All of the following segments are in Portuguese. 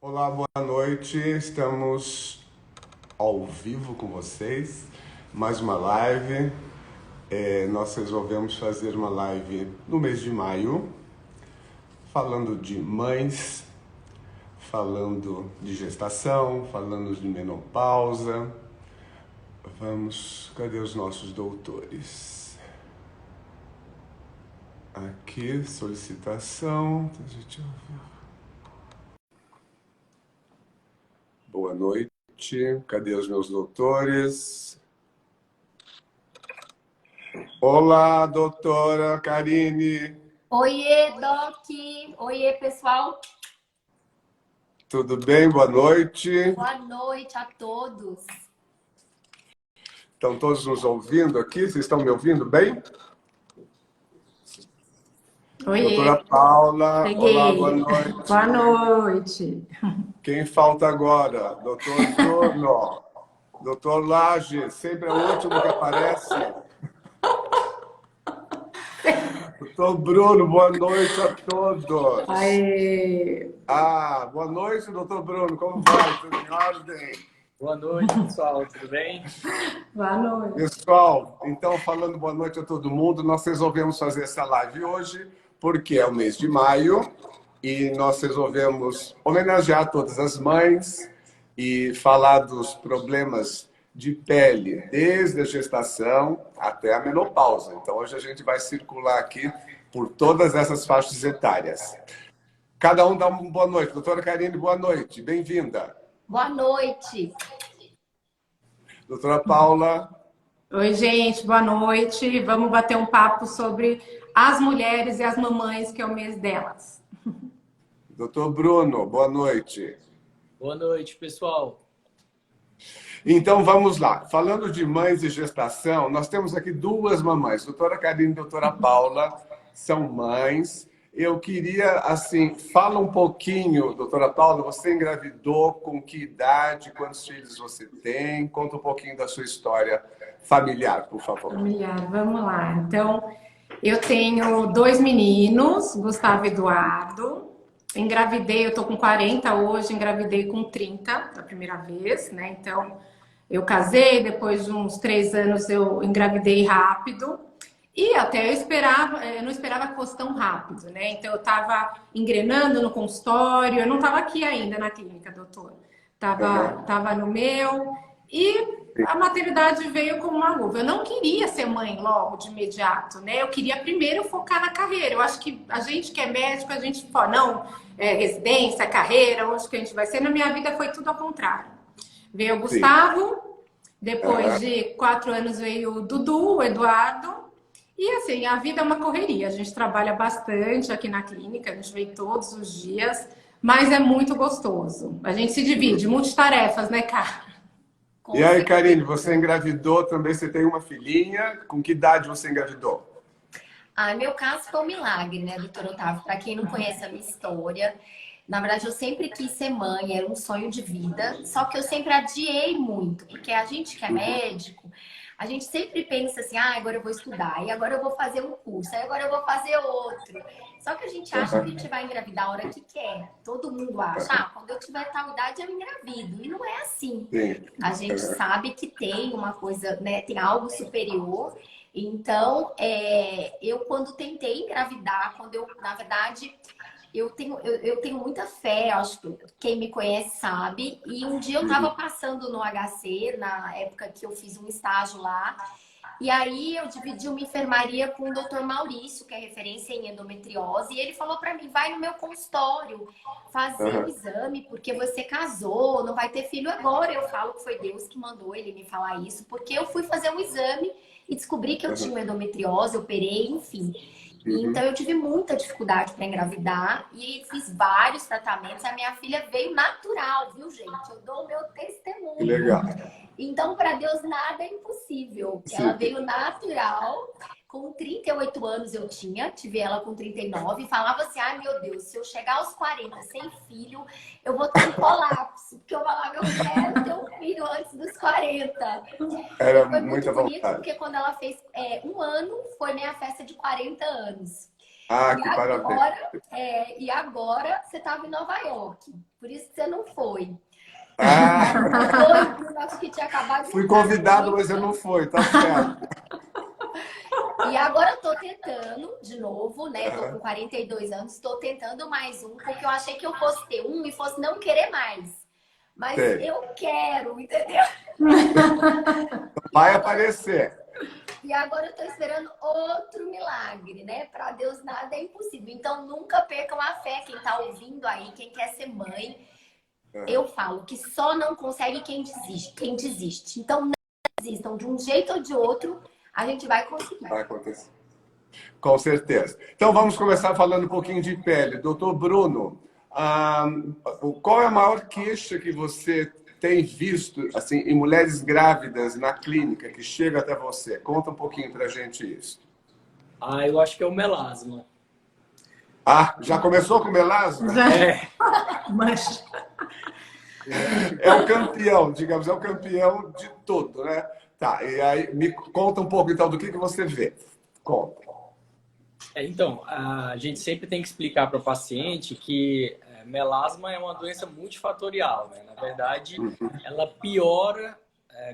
Olá, boa noite. Estamos ao vivo com vocês. Mais uma live. Nós resolvemos fazer uma live no mês de maio, falando de mães, falando de gestação, falando de menopausa. Cadê os nossos doutores? Aqui, solicitação. Boa noite. Cadê os meus doutores? Olá, doutora Karine. Oiê, Doc! Oiê, pessoal! Tudo bem? Boa noite. Boa noite a todos. Estão todos nos ouvindo aqui? Vocês estão me ouvindo bem? Oiê. Doutora Paula. Peguei. Olá, boa noite. Boa noite. Quem falta agora? Doutor Bruno. Doutor Laje, sempre é o último que aparece. Doutor Bruno, boa noite a todos. Aê. Boa noite, doutor Bruno. Como vai? Tudo em ordem? Boa noite, pessoal. Tudo bem? Boa noite. Pessoal, então, falando boa noite a todo mundo, nós resolvemos fazer essa live hoje, porque é o mês de maio, e nós resolvemos homenagear todas as mães e falar dos problemas de pele, desde a gestação até a menopausa. Então, hoje a gente vai circular aqui por todas essas faixas etárias. Cada um dá uma boa noite. Doutora Karine, boa noite. Bem-vinda. Boa noite. Doutora Paula. Oi, gente. Boa noite. Vamos bater um papo sobre as mulheres e as mamães, que é o mês delas. Doutor Bruno, boa noite. Boa noite, pessoal. Então, vamos lá. Falando de mães e gestação, nós temos aqui duas mamães. Doutora Karine e doutora Paula são mães. Eu queria, assim, fala um pouquinho, doutora Paula, você engravidou, com que idade, quantos filhos você tem? Conta um pouquinho da sua história familiar, por favor. Familiar, vamos lá. Então, eu tenho 2 meninos, Gustavo e Eduardo. Engravidei, eu tô com 40 hoje, engravidei com 30 da primeira vez, né? Então, eu casei, depois de uns 3 anos eu engravidei rápido. E até eu não esperava que fosse tão rápido, né? Então eu tava engrenando no consultório, eu não tava aqui ainda na clínica, doutor. Tava no meu. E a maternidade veio como uma luva. Eu não queria ser mãe logo, de imediato, né? Eu queria primeiro focar na carreira. Eu acho que a gente que é médico, a gente fala, não, residência, carreira, onde que a gente vai ser. Na minha vida foi tudo ao contrário. Veio o Gustavo, depois de 4 anos veio o Dudu, o Eduardo. E assim, a vida é uma correria. A gente trabalha bastante aqui na clínica, a gente vem todos os dias, mas é muito gostoso. A gente se divide, multitarefas, né, cara? E aí, Karine, você engravidou também, você tem uma filhinha. Com que idade você engravidou? Meu caso foi um milagre, né, doutor Otávio? Para quem não conhece a minha história, na verdade eu sempre quis ser mãe, era um sonho de vida, só que eu sempre adiei muito, porque a gente que é médico, a gente sempre pensa assim, agora eu vou estudar, e agora eu vou fazer um curso, aí agora eu vou fazer outro. Só que a gente acha que a gente vai engravidar a hora que quer. Todo mundo acha, quando eu tiver tal idade eu engravido. E não é assim. Sim. A gente sabe que tem uma coisa, né, tem algo superior. Então, eu quando tentei engravidar, na verdade, eu tenho muita fé, acho que quem me conhece sabe. E um dia eu estava passando no HC, na época que eu fiz um estágio lá, e aí eu dividi uma enfermaria com o doutor Maurício, que é referência em endometriose, e ele falou para mim, vai no meu consultório fazer o exame, porque você casou, não vai ter filho agora. Eu falo que foi Deus que mandou ele me falar isso, porque eu fui fazer um exame e descobri que eu tinha endometriose, operei, enfim. Então eu tive muita dificuldade para engravidar e fiz vários tratamentos. A minha filha veio natural, viu, gente? Eu dou o meu testemunho. Legal. Então, para Deus, nada é impossível. Sim. Ela veio natural. Com 38 anos eu tive ela com 39 e falava assim, meu Deus, se eu chegar aos 40 sem filho, eu vou ter um colapso. Porque eu falava, eu quero ter um filho antes dos 40. Era Foi muita muito bonito, vontade. porque quando ela fez 1 ano, foi minha festa de 40 anos. Ah, que parabéns. E agora você estava em Nova York, por isso que você não foi. Ah, Foi, Bruno, acho que tinha acabado de fui mudar convidado, de mas eu vida. não fui, tá certo. E agora eu tô tentando de novo, né? Tô com Aham, 42 anos, tô tentando mais um, porque eu achei que eu fosse ter um e fosse não querer mais. Mas sei. eu quero, entendeu? E Vai agora, aparecer. e agora eu tô esperando outro milagre, né? Para Deus nada é impossível. Então nunca percam a fé, quem tá ouvindo aí, quem quer ser mãe. Aham, Eu falo que só não consegue quem desiste, quem desiste. Então não desistam, de um jeito ou de outro, a gente vai conseguir. vai acontecer. Com certeza. Então vamos começar falando um pouquinho de pele. Doutor Bruno, qual é a maior queixa que você tem visto assim, em mulheres grávidas na clínica que chega até você? Conta um pouquinho pra gente isso. Ah, eu acho que é o melasma. Ah, já começou com melasma? Já, É, mas É o campeão, digamos, é o campeão de tudo, né? Tá, e aí me conta um pouco então do que você vê. Conta. então, a gente sempre tem que explicar para o paciente que melasma é uma doença multifatorial, né? Na verdade, ela piora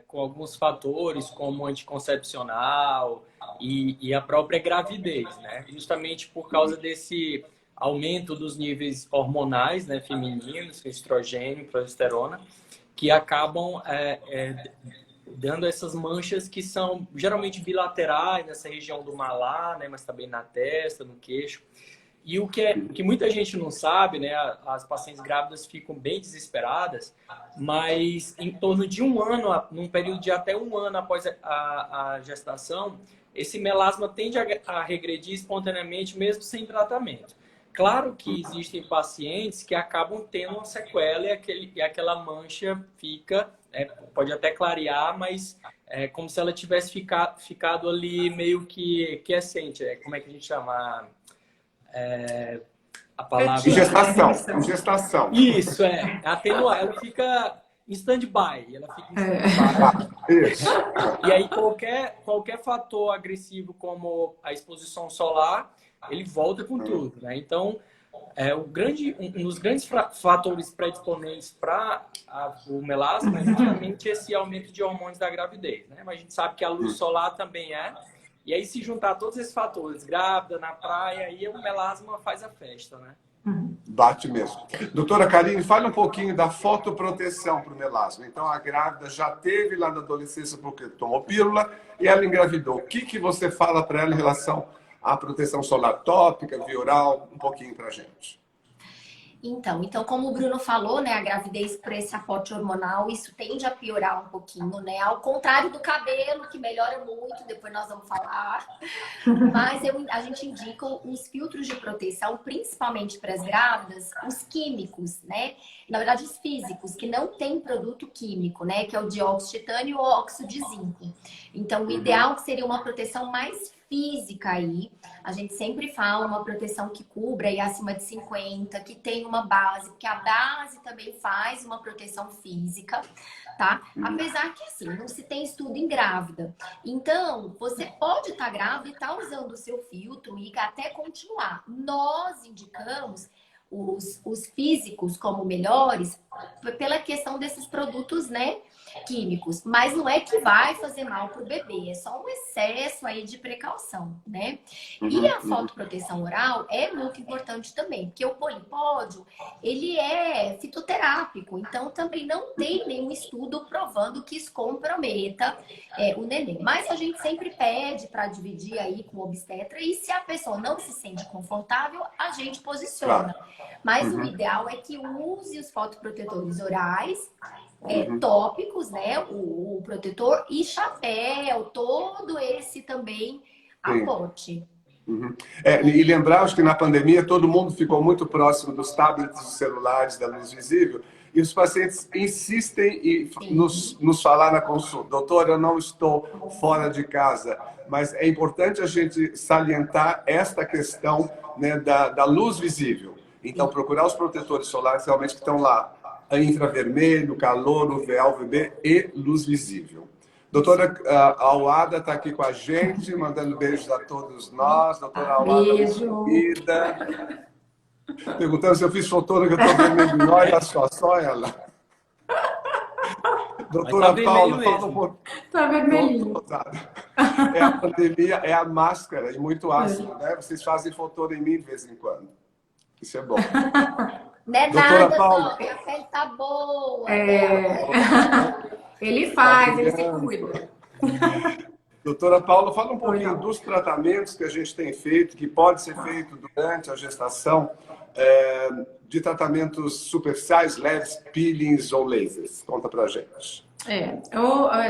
com alguns fatores, como anticoncepcional e a própria gravidez, né? Justamente por causa desse aumento dos níveis hormonais, né, femininos, estrogênio, progesterona, que acabam dando essas manchas que são geralmente bilaterais nessa região do malar, né, mas também na testa, no queixo. E o que muita gente não sabe, né, as pacientes grávidas ficam bem desesperadas, mas em torno de um ano, num período de até um ano após a gestação, esse melasma tende a regredir espontaneamente mesmo sem tratamento. Claro que existem pacientes que acabam tendo uma sequela e aquela mancha fica, pode até clarear, mas é como se ela tivesse ficado ali meio que quiescente. Como é que a gente chama? A palavra... Em Retinha, gestação, remissão. em gestação. Isso, atenuar. Ela fica em stand-by. Ela fica em Ah, stand-by. isso. E aí qualquer fator agressivo como a exposição solar, ele volta com tudo, né? Então, um dos grandes fatores predisponentes para o melasma é justamente esse aumento de hormônios da gravidez, né? Mas a gente sabe que a luz solar também é. E aí, se juntar todos esses fatores, grávida, na praia, aí o melasma faz a festa, né? Bate mesmo. Doutora Karine, fale um pouquinho da fotoproteção para o melasma. Então, a grávida já teve lá na adolescência porque tomou pílula e ela engravidou. O que você fala para ela em relação à proteção solar tópica, via oral? Um pouquinho para a gente. Então, como o Bruno falou, né, a gravidez por esse aporte hormonal, isso tende a piorar um pouquinho, né? Ao contrário do cabelo, que melhora muito, depois nós vamos falar. Mas a gente indica os filtros de proteção, principalmente para as grávidas, os químicos, né? Na verdade, os físicos, que não tem produto químico, né? Que é o dióxido de titânio e o óxido de zinco. Então, o ideal seria uma proteção mais física aí. A gente sempre fala uma proteção que cubra aí acima de 50, que tem uma base, porque a base também faz uma proteção física, tá? Apesar que assim, não se tem estudo em grávida. Então, você pode estar grávida e estar usando o seu filtro e até continuar. Nós indicamos os físicos como melhores pela questão desses produtos, né, químicos, mas não é que vai fazer mal para o bebê, é só um excesso aí de precaução, né? E a fotoproteção oral é muito importante também, porque o polipódio, ele é fitoterápico, então também não tem nenhum estudo provando que isso comprometa o neném. Mas a gente sempre pede para dividir aí com o obstetra e se a pessoa não se sente confortável, a gente posiciona. Mas o ideal é que use os fotoprotetores orais, tópicos, né? O protetor e chapéu, todo esse também aporte. E lembrar, acho que na pandemia todo mundo ficou muito próximo dos tablets, dos celulares, da luz visível, e os pacientes insistem em nos falar na consulta: doutor, eu não estou fora de casa, mas é importante a gente salientar esta questão, né, da luz visível. Então, procurar os protetores solares realmente que estão lá, infravermelho, calor, UVA, UVB e luz visível. Doutora Auada está aqui com a gente, mandando beijos a todos nós. Doutora Auada, Beijo. muito querida. Perguntando se eu fiz fotônica, eu estou vermelho. Olha só ela. Doutora Paula, fala um pouco. Tá vermelhinho. É a pandemia, é a máscara e muito ácido, né? Vocês fazem fotônica em mim de vez em quando. Isso é bom. Não é Doutora nada, Paula. não. A pele tá boa. Ele faz, ele se cuida. Doutora Paula, fala um pouquinho dos tratamentos que a gente tem feito, que pode ser feito durante a gestação, de tratamentos superficiais, leves, peelings ou lasers. Conta pra gente.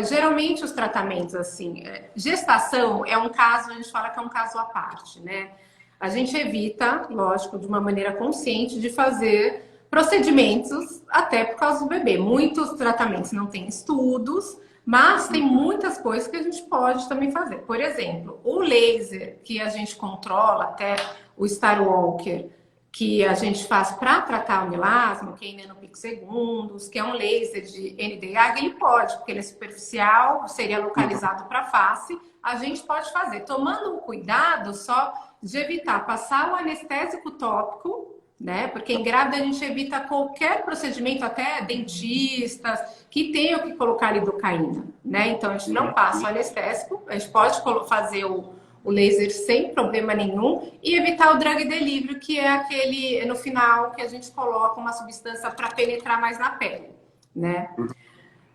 Geralmente os tratamentos, assim, gestação é um caso, a gente fala que é um caso à parte, né? A gente evita, lógico, de uma maneira consciente, de fazer procedimentos até por causa do bebê. Muitos tratamentos não têm estudos, mas tem muitas coisas que a gente pode também fazer. Por exemplo, o laser que a gente controla, até o Star Walker, que a gente faz para tratar o melasma, que é em nanopicosegundos, que é um laser de Nd:YAG, ele pode, porque ele é superficial, seria localizado para a face, a gente pode fazer, tomando um cuidado só de evitar passar o anestésico tópico, né? Porque em grávida a gente evita qualquer procedimento, até dentistas, que tenham que colocar lidocaína, né? Então a gente não passa o anestésico, a gente pode fazer o laser sem problema nenhum e evitar o drug delivery, que é aquele no final que a gente coloca uma substância para penetrar mais na pele, né?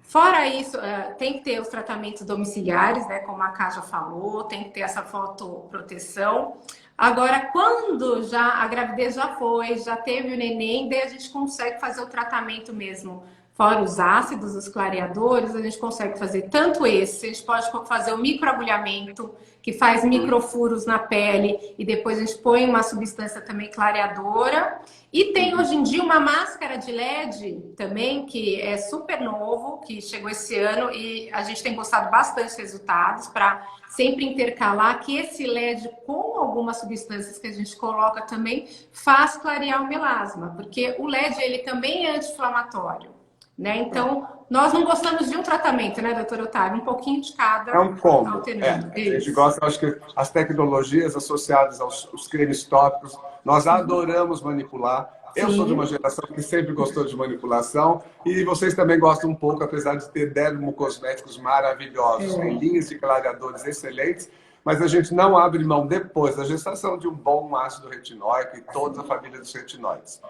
Fora isso, tem que ter os tratamentos domiciliares, né? Como a Ká já falou, tem que ter essa fotoproteção. Agora, quando já a gravidez já foi, já teve o neném, daí a gente consegue fazer o tratamento mesmo. Fora os ácidos, os clareadores, a gente consegue fazer tanto esse, a gente pode fazer o microagulhamento, que faz microfuros na pele, e depois a gente põe uma substância também clareadora. E tem hoje em dia uma máscara de LED também, que é super novo, que chegou esse ano, e a gente tem gostado bastante dos resultados, para sempre intercalar que esse LED com algumas substâncias que a gente coloca também faz clarear o melasma, porque o LED ele também é anti-inflamatório. Né? Então, nós não gostamos de um tratamento, né, doutor Otávio? Um pouquinho de cada. É um combo. Alternando. A gente gosta, acho que as tecnologias associadas aos cremes tópicos, nós adoramos manipular. Eu sou de uma geração que sempre gostou de manipulação e vocês também gostam um pouco, apesar de ter dermocosméticos maravilhosos, tem linhas de clareadores excelentes, mas a gente não abre mão depois da gestação de um bom ácido retinóico e toda a família dos retinoides.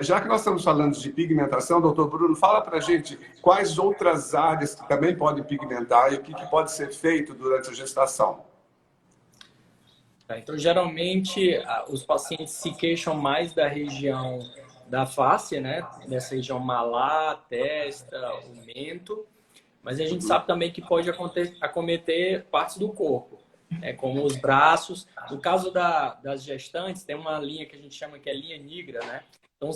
Já que nós estamos falando de pigmentação, doutor Bruno, fala pra gente quais outras áreas que também podem pigmentar e o que pode ser feito durante a gestação. Então, geralmente, os pacientes se queixam mais da região da face, né? Dessa região malar, testa, o mento. Mas a gente sabe também que pode acometer partes do corpo, como os braços. No caso das gestantes, tem uma linha que a gente chama que é linha negra, né? Então,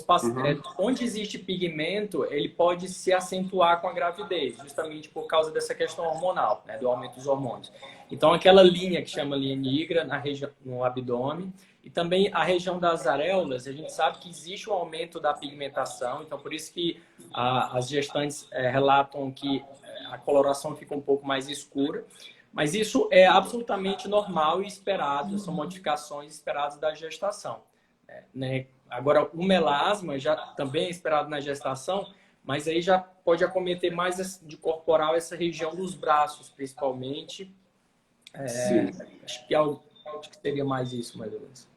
onde existe pigmento, ele pode se acentuar com a gravidez, justamente por causa dessa questão hormonal, né, do aumento dos hormônios. Então, aquela linha que chama linha negra no abdômen e também a região das areolas, a gente sabe que existe um aumento da pigmentação, então por isso que as gestantes relatam que a coloração fica um pouco mais escura, mas isso é absolutamente normal e esperado, são modificações esperadas da gestação, né? Agora, o melasma já também é esperado na gestação, mas aí já pode acometer mais de corporal essa região dos braços, principalmente. Acho que seria mais isso, mais ou menos.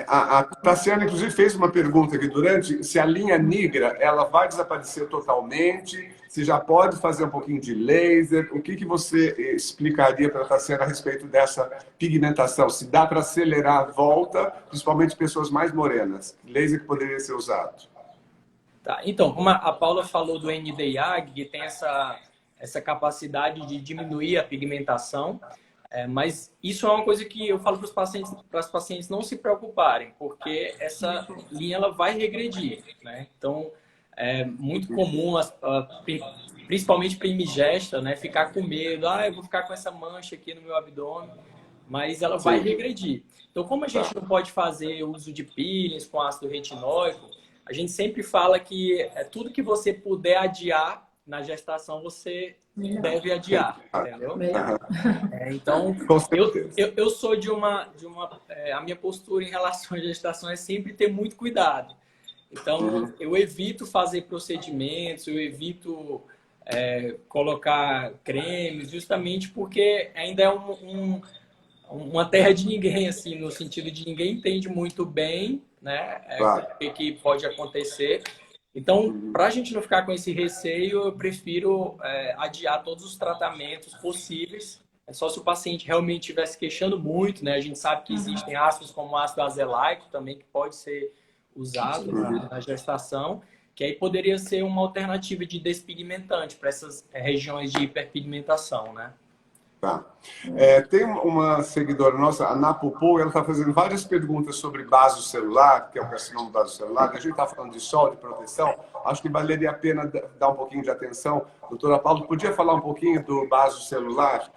A Tassiana, inclusive, fez uma pergunta aqui durante, se a linha negra ela vai desaparecer totalmente, se já pode fazer um pouquinho de laser, o que você explicaria para a Tassiana a respeito dessa pigmentação? Se dá para acelerar a volta, principalmente pessoas mais morenas, laser que poderia ser usado? Tá, então, como a Paula falou do Nd:YAG, que tem essa capacidade de diminuir a pigmentação, mas isso é uma coisa que eu falo para as pacientes não se preocuparem, porque essa linha ela vai regredir, né? Então, é muito comum, principalmente primigesta, né, ficar com medo, eu vou ficar com essa mancha aqui no meu abdômen, mas ela vai regredir. Então, como a gente não pode fazer uso de peelings com ácido retinóico, a gente sempre fala que tudo que você puder adiar na gestação você deve adiar, entendeu? Melhor. Então, Com certeza. eu sou a minha postura em relação à gestação é sempre ter muito cuidado. Então, eu evito fazer procedimentos, eu evito colocar cremes, justamente porque ainda é uma terra de ninguém, assim, no sentido de ninguém entende muito bem, né, Claro. o que pode acontecer. Então, para a gente não ficar com esse receio, eu prefiro adiar todos os tratamentos possíveis. É só se o paciente realmente estiver se queixando muito, né? A gente sabe que existem ácidos como o ácido azelaico também, que pode ser usado na gestação, que aí poderia ser uma alternativa de despigmentante para essas regiões de hiperpigmentação, né? Tá. Tem uma seguidora nossa, a Napopo, ela está fazendo várias perguntas sobre baso celular, que é o carcinoma baso celular. A gente está falando de sol, de proteção. Acho que valeria a pena dar um pouquinho de atenção. Doutora Paula, podia falar um pouquinho do baso celular?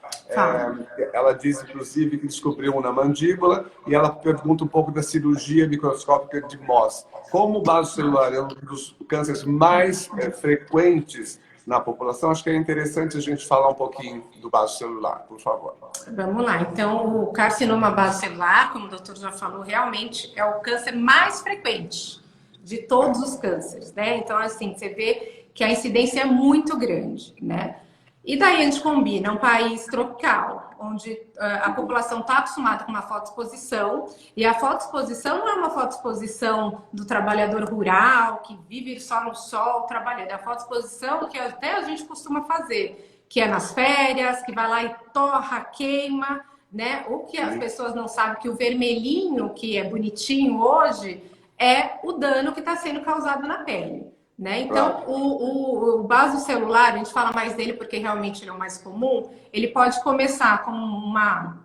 Ela diz, inclusive, que descobriu um na mandíbula e ela pergunta um pouco da cirurgia microscópica de Mohs. Como o baso celular é um dos cânceres mais frequentes na população, acho que é interessante a gente falar um pouquinho do baso celular, por favor. Vamos lá. Então, o carcinoma basocelular, como o doutor já falou, realmente é o câncer mais frequente de todos os cânceres, né? Então, assim, você vê que a incidência é muito grande, né? E daí a gente combina um país tropical, onde a população está acostumada com uma fotoexposição, e a fotoexposição não é uma fotoexposição do trabalhador rural, que vive só no sol trabalhando, é a fotoexposição que até a gente costuma fazer, que é nas férias, que vai lá e torra, queima, né? O que as pessoas não sabem que o vermelhinho, que é bonitinho hoje, é o dano que está sendo causado na pele. Né? Então, o baso celular, a gente fala mais dele porque realmente ele é o mais comum, ele pode começar como uma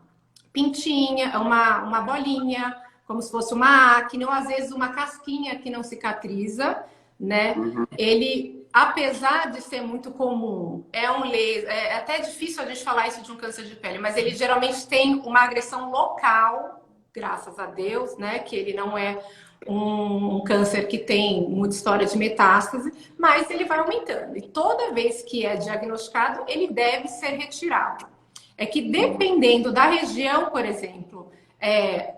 pintinha, uma bolinha, como se fosse uma acne, ou às vezes uma casquinha que não cicatriza, né? Ele, apesar de ser muito comum, é até difícil a gente falar isso de um câncer de pele, mas ele geralmente tem uma agressão local, graças a Deus, né? Que ele não é um câncer que tem muita história de metástase, mas ele vai aumentando. E toda vez que é diagnosticado, ele deve ser retirado. É que dependendo da região, por exemplo,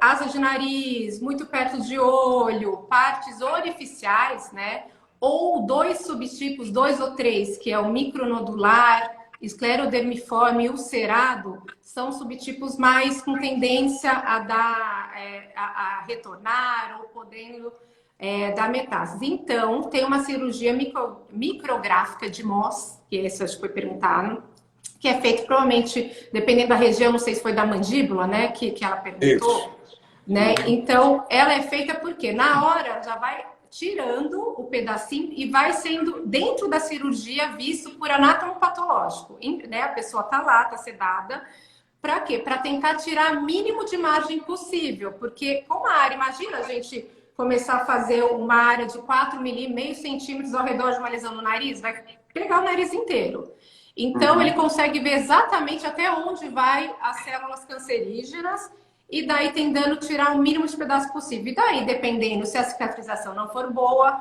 asa de nariz, muito perto de olho, partes orificiais, né? Ou dois subtipos, 2 ou 3, que é o micronodular, esclerodermiforme e ulcerado, são subtipos mais com tendência a retornar ou podendo dar metástase. Então, tem uma cirurgia micrográfica de Mohs, que esse acho que foi perguntado, que é feito provavelmente, dependendo da região, não sei se foi da mandíbula, né, que ela perguntou, né? Então, ela é feita porque na hora já vai tirando o pedacinho e vai sendo, dentro da cirurgia, visto por anatomopatológico, né? A pessoa tá lá, tá sedada. Para quê? Para tentar tirar o mínimo de margem possível. Porque como a área, imagina a gente começar a fazer uma área de 4 milímetros, meio centímetros ao redor de uma lesão no nariz, vai pegar o nariz inteiro. Então, ele consegue ver exatamente até onde vai as células cancerígenas e daí tentando tirar o mínimo de pedaço possível. E daí, dependendo se a cicatrização não for boa,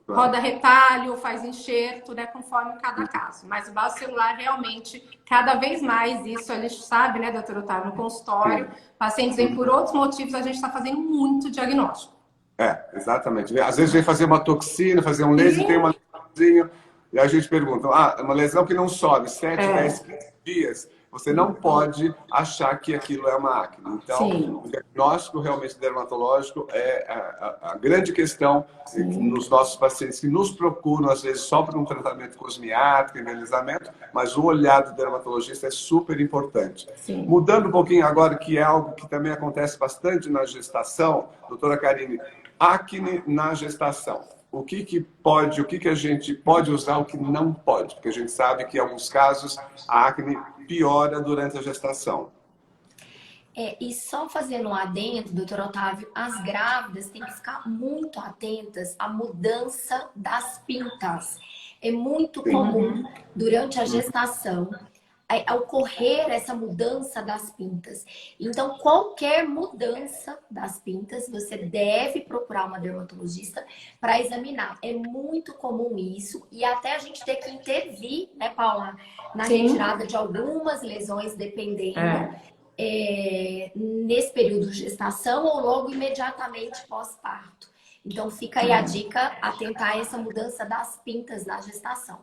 roda retalho, faz enxerto, né, conforme cada caso. Mas o baso celular realmente, cada vez mais, isso a gente sabe, né, doutor Otávio, no consultório, pacientes vêm por outros motivos, a gente está fazendo muito diagnóstico. Exatamente. Às vezes vem fazer uma toxina, fazer um laser, tem uma lesãozinha, e a gente pergunta, é uma lesão que não sobe 7, 10, 15 dias, você não pode achar que aquilo é uma acne. Então, o diagnóstico realmente dermatológico é a grande questão nos nossos pacientes que nos procuram, às vezes, só para um tratamento cosmiátrico, embelezamento, mas o olhar do dermatologista é super importante. Mudando um pouquinho agora, que é algo que também acontece bastante na gestação, doutora Karine, acne na gestação. O que a gente pode usar, o que não pode? Porque a gente sabe que, em alguns casos, a acne piora durante a gestação. E só fazendo um adendo, doutor Otávio, as grávidas têm que ficar muito atentas à mudança das pintas. É muito comum, durante a gestação, ocorrer essa mudança das pintas. Então, qualquer mudança das pintas, você deve procurar uma dermatologista para examinar. É muito comum isso, e até a gente ter que intervir, né, Paula, na retirada de algumas lesões, dependendo, nesse período de gestação ou logo imediatamente pós-parto. Então, fica aí a dica, atentar a essa mudança das pintas na gestação.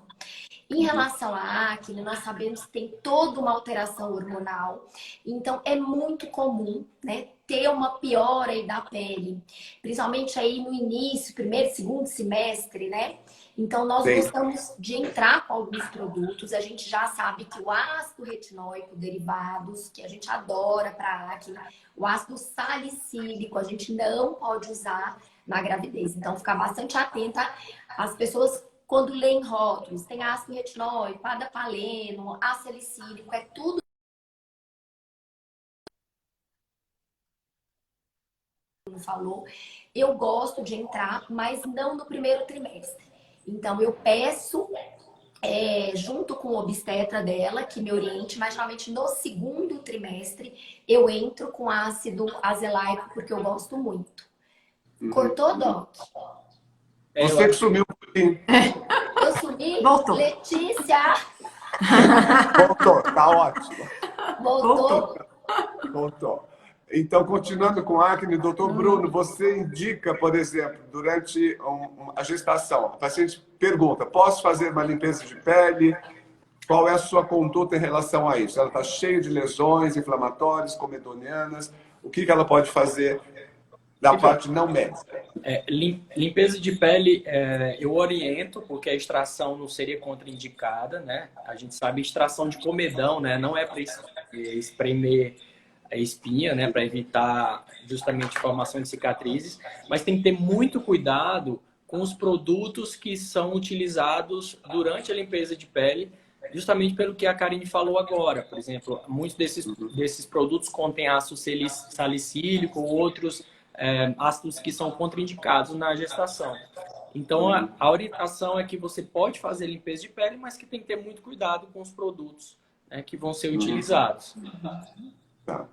Em relação à acne, nós sabemos que tem toda uma alteração hormonal. Então, é muito comum, né, ter uma piora aí da pele. Principalmente aí no início, primeiro, segundo semestre, né? Então, nós gostamos de entrar com alguns produtos. A gente já sabe que o ácido retinóico, derivados, que a gente adora para acne, o ácido salicílico, a gente não pode usar na gravidez. Então, ficar bastante atenta às pessoas quando leem rótulos. Tem ácido retinóico, adapaleno, ácido salicílico, é tudo que falou. Eu gosto de entrar, mas não no primeiro trimestre. Então, eu peço, junto com o obstetra dela, que me oriente, mas geralmente no segundo trimestre eu entro com ácido azelaico, porque eu gosto muito. Cortou, Doc? Você que sumiu um pouquinho. Eu sumi? Voltou. Letícia! Voltou, tá ótimo. Voltou? Voltou. Então, continuando com acne, doutor Bruno, você indica, por exemplo, durante a gestação, a paciente pergunta, posso fazer uma limpeza de pele? Qual é a sua conduta em relação a isso? Ela está cheia de lesões inflamatórias, comedonianas. O que ela pode fazer da parte não médica? Limpeza de pele, eu oriento, porque a extração não seria contraindicada, né? A gente sabe extração de comedão, né? Não é para espremer a espinha, né? Para evitar justamente formação de cicatrizes. Mas tem que ter muito cuidado com os produtos que são utilizados durante a limpeza de pele, justamente pelo que a Karine falou agora. Por exemplo, muitos desses produtos contêm ácido salicílico, outros ácidos que são contraindicados na gestação. Então, a orientação é que você pode fazer limpeza de pele, mas que tem que ter muito cuidado com os produtos, né, que vão ser utilizados. Tá.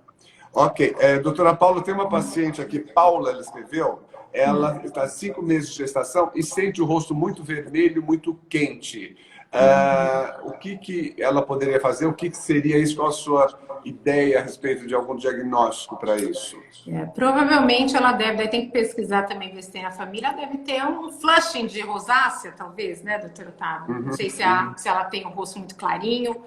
Ok. Doutora Paula, tem uma paciente aqui, Paula, ela escreveu, ela está 5 meses de gestação e sente o rosto muito vermelho, muito quente. O que ela poderia fazer? O que seria isso? Qual a sua ideia a respeito de algum diagnóstico para isso? Provavelmente ela deve, tem que pesquisar também, ver se tem na família, ela deve ter um flushing de rosácea, talvez, né, doutor Otávio? Não sei se ela tem um rosto muito clarinho.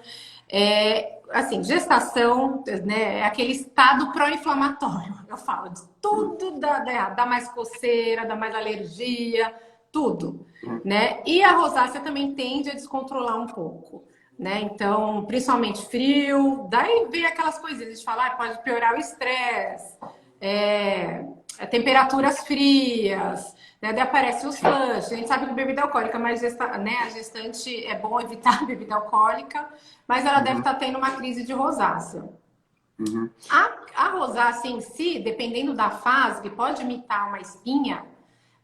Assim, gestação, né, é aquele estado pró-inflamatório, eu falo, de tudo dá mais coceira, dá mais alergia, tudo, né? E a rosácea também tende a descontrolar um pouco, né? Então, principalmente frio, daí vem aquelas coisinhas, a gente fala, pode piorar o estresse, temperaturas frias, né? Daí aparece os flush, a gente sabe que bebida alcoólica, mas né, a gestante é bom evitar a bebida alcoólica, mas ela deve estar tendo uma crise de rosácea. A rosácea em si, dependendo da fase, que pode imitar uma espinha,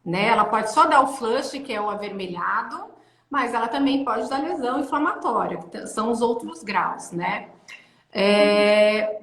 né? Ela pode só dar o flush, que é o avermelhado, mas ela também pode dar lesão inflamatória, que são os outros graus, né?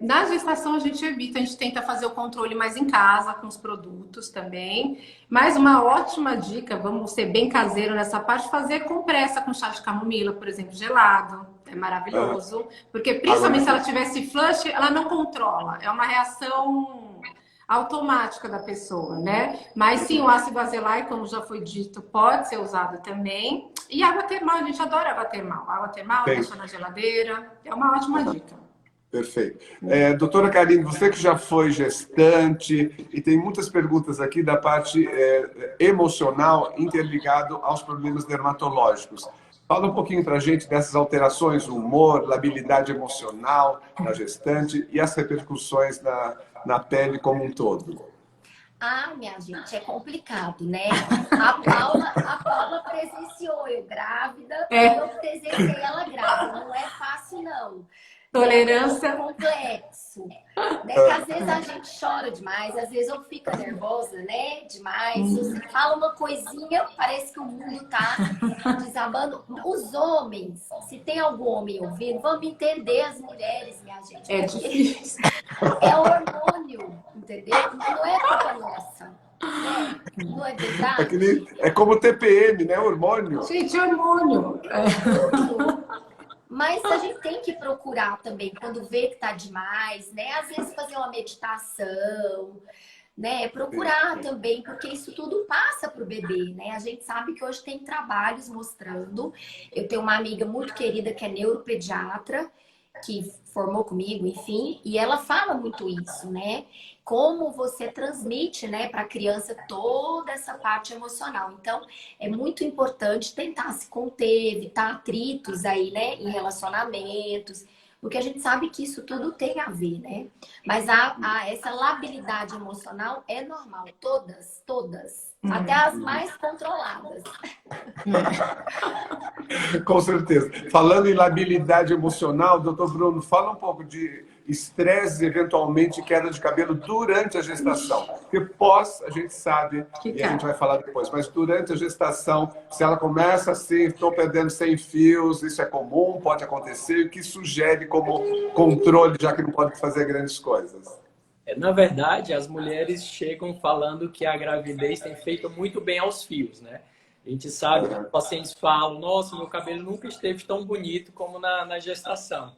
Na gestação a gente evita, a gente tenta fazer o controle mais em casa, com os produtos também. Mas uma ótima dica, vamos ser bem caseiro nessa parte, fazer compressa com chá de camomila, por exemplo, gelado. É maravilhoso. Porque principalmente se ela tivesse flush, ela não controla. É uma reação automática da pessoa, né? Mas sim, o ácido azelaico, como já foi dito, pode ser usado também. E água termal, a gente adora água termal. Água termal, deixa na geladeira. É uma ótima dica. Perfeito. Doutora Karine, você que já foi gestante e tem muitas perguntas aqui da parte emocional interligado aos problemas dermatológicos. Fala um pouquinho para a gente dessas alterações, o humor, labilidade emocional da gestante e as repercussões na pele como um todo. Minha gente, é complicado, né? A Paula presenciou eu grávida, eu presenciei ela grávida. Não é fácil, não. Tolerância. É complexo. Né? Que às vezes a gente chora fala demais, às vezes eu fico nervosa, né? Demais. Você fala uma coisinha, parece que o mundo tá desabando. Os homens, se tem algum homem ouvindo, vamos entender as mulheres, minha gente. É difícil. É hormônio, entendeu? Não é culpa nossa. Não é verdade? É como TPM, né? Hormônio. Gente, hormônio. Mas a gente tem que procurar também, quando vê que tá demais, né? Às vezes fazer uma meditação, né? Procurar também, porque isso tudo passa pro bebê, né? A gente sabe que hoje tem trabalhos mostrando. Eu tenho uma amiga muito querida que é neuropediatra, que formou comigo, enfim, e ela fala muito isso, né? Como você transmite, né, para a criança toda essa parte emocional. Então, é muito importante tentar se conter, evitar atritos aí, né, em relacionamentos, porque a gente sabe que isso tudo tem a ver, né? Mas essa labilidade emocional é normal, todas, até as mais controladas. Com certeza. Falando em labilidade emocional, doutor Bruno, fala um pouco de estresse, eventualmente queda de cabelo durante a gestação. Porque pós, a gente sabe, e a gente vai falar depois, mas durante a gestação, se ela começa assim, estou perdendo 100 fios, isso é comum, pode acontecer, o que sugere como controle, já que não pode fazer grandes coisas? Na verdade, as mulheres chegam falando que a gravidez tem feito muito bem aos fios, né? A gente sabe que os pacientes falam, nossa, meu cabelo nunca esteve tão bonito como na gestação.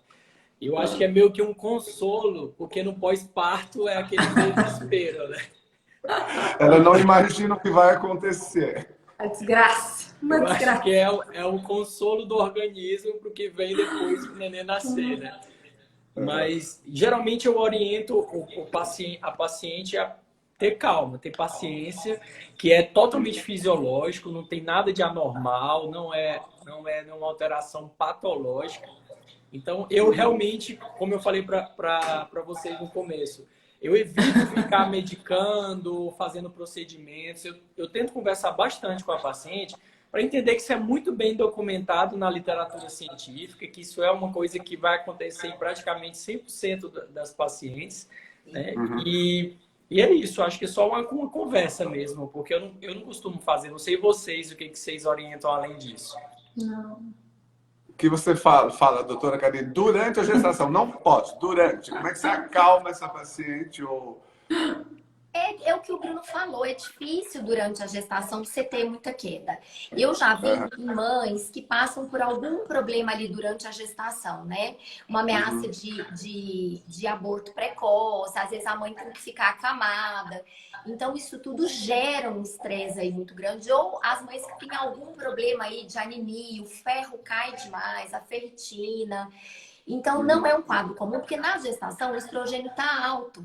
Eu acho que é meio que um consolo, porque no pós-parto é aquele desespero, né? Ela não imagina o que vai acontecer. A desgraça. Eu acho que é o consolo do organismo para o que vem depois do neném nascer, né? Mas, geralmente, eu oriento a paciente a ter calma, ter paciência, que é totalmente fisiológico, não tem nada de anormal, não é nenhuma alteração patológica. Então, eu realmente, como eu falei para vocês no começo, eu evito ficar medicando, fazendo procedimentos. Eu tento conversar bastante com a paciente para entender que isso é muito bem documentado na literatura científica, que isso é uma coisa que vai acontecer em praticamente 100% das pacientes, né? E é isso, acho que é só uma conversa mesmo, porque eu não costumo fazer, não sei vocês, o que vocês orientam além disso. Não. O que você fala, doutora Karine, durante a gestação, não pode, durante. Como é que você acalma essa paciente? Ou... É o que o Bruno falou, é difícil durante a gestação você ter muita queda. Eu já vi mães que passam por algum problema ali durante a gestação, né? Uma ameaça de aborto precoce, às vezes a mãe tem que ficar acamada. Então, isso tudo gera um estresse aí muito grande. Ou as mães que têm algum problema aí de anemia, o ferro cai demais, a ferritina. Então, não é um quadro comum, porque na gestação o estrogênio está alto.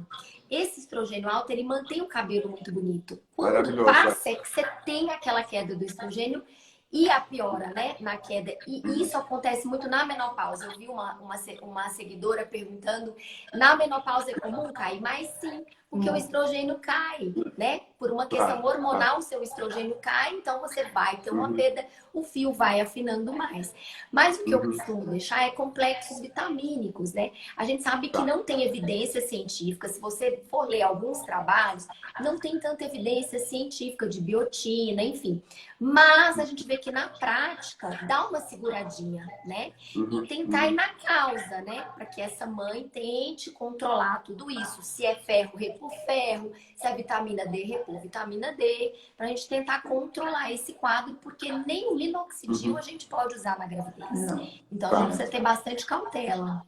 Esse estrogênio alto, ele mantém o cabelo muito bonito. Quando passa, é que você tem aquela queda do estrogênio e a piora, né, na queda. E isso acontece muito na menopausa. Eu vi uma seguidora perguntando, na menopausa é comum cair? Mas sim, porque o estrogênio cai, né? Por uma questão hormonal, o seu estrogênio cai, então você vai ter uma perda, o fio vai afinando mais. Mas o que eu costumo deixar é complexos vitamínicos, né? A gente sabe que não tem evidência científica. Se você for ler alguns trabalhos, não tem tanta evidência científica de biotina, enfim. Mas a gente vê que na prática dá uma seguradinha, né? E tentar ir na causa, né? Para que essa mãe tente controlar tudo isso. Se é ferro, repor ferro. Se é vitamina D, repor vitamina D. Para a gente tentar controlar esse quadro, porque nem o minoxidil a gente pode usar na gravidez. Então a gente precisa ter bastante cautela.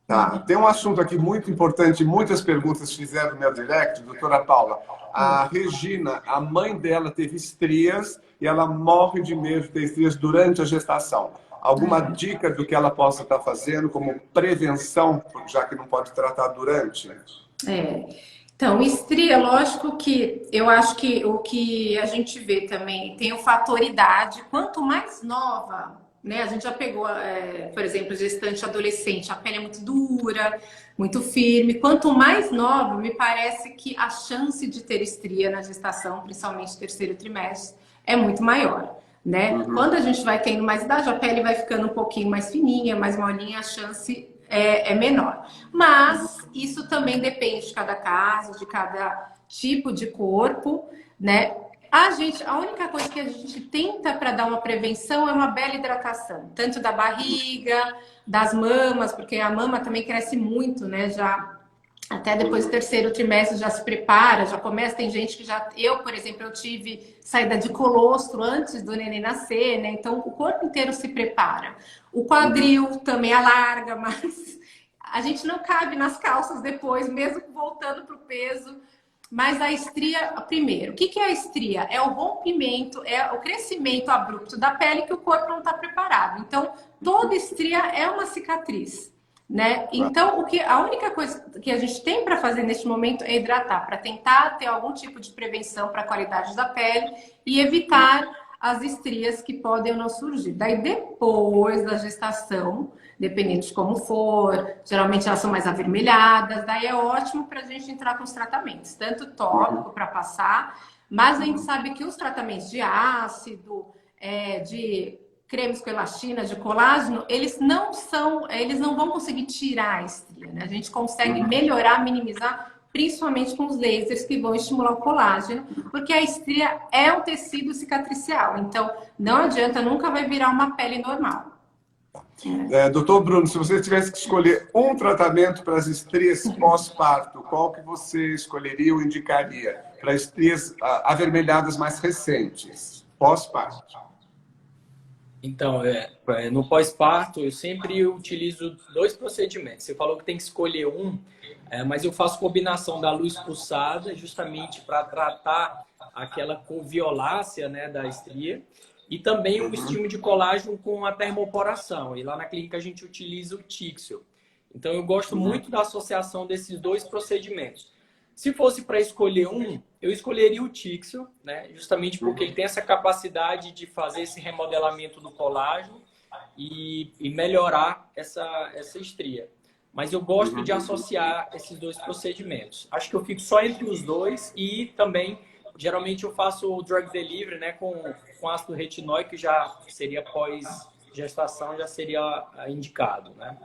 Tá. Tem um assunto aqui muito importante, muitas perguntas fizeram no meu direct, doutora Paula. A Regina, a mãe dela teve estrias e ela morre de medo de ter estrias durante a gestação. Alguma dica do que ela possa estar fazendo como prevenção, já que não pode tratar durante? Então, estria, lógico que eu acho que o que a gente vê também tem o fator idade. Quanto mais nova, né? A gente já pegou, por exemplo, gestante adolescente, a pele é muito dura, muito firme. Quanto mais nova, me parece que a chance de ter estria na gestação, principalmente terceiro trimestre, é muito maior, né? Quando a gente vai tendo mais idade, a pele vai ficando um pouquinho mais fininha, mais molinha, a chance é menor. Mas isso também depende de cada caso, de cada tipo de corpo, né? A única coisa que a gente tenta para dar uma prevenção é uma bela hidratação, tanto da barriga, das mamas, porque a mama também cresce muito, né? Já até depois do terceiro trimestre já se prepara, já começa. Tem gente que já. Eu, por exemplo, eu tive saída de colostro antes do neném nascer, né? Então o corpo inteiro se prepara. O quadril também alarga, mas a gente não cabe nas calças depois, mesmo voltando para o peso. Mas a estria, primeiro, o que é a estria? É o rompimento, é o crescimento abrupto da pele que o corpo não está preparado. Então, toda estria é uma cicatriz, né? Então, a única coisa que a gente tem para fazer neste momento é hidratar, para tentar ter algum tipo de prevenção para a qualidade da pele e evitar as estrias que podem ou não surgir. Daí, depois da gestação, dependendo de como for, geralmente elas são mais avermelhadas, daí é ótimo para a gente entrar com os tratamentos, tanto tópico para passar, mas a gente sabe que os tratamentos de ácido, de cremes com elastina, de colágeno, eles não vão conseguir tirar a estria, né? A gente consegue melhorar, minimizar, principalmente com os lasers que vão estimular o colágeno, porque a estria é um tecido cicatricial, então não adianta, nunca vai virar uma pele normal. Doutor Bruno, se você tivesse que escolher um tratamento para as estrias pós-parto, qual que você escolheria ou indicaria para estrias avermelhadas mais recentes, pós-parto? Então, no pós-parto, eu sempre utilizo 2 procedimentos. Você falou que tem que escolher um, mas eu faço combinação da luz pulsada, justamente para tratar aquela cor violácea, né, da estria, e também o estímulo de colágeno com a termoporação. E lá na clínica a gente utiliza o Tixel. Então, eu gosto muito da associação desses 2 procedimentos. Se fosse para escolher um, eu escolheria o Tixel, né? Justamente porque ele tem essa capacidade de fazer esse remodelamento do colágeno e melhorar essa estria. Mas eu gosto de associar esses 2 procedimentos. Acho que eu fico só entre os 2 e também, geralmente, eu faço o drug delivery, né, com ácido retinóico, que já seria pós-gestação, já seria indicado, né?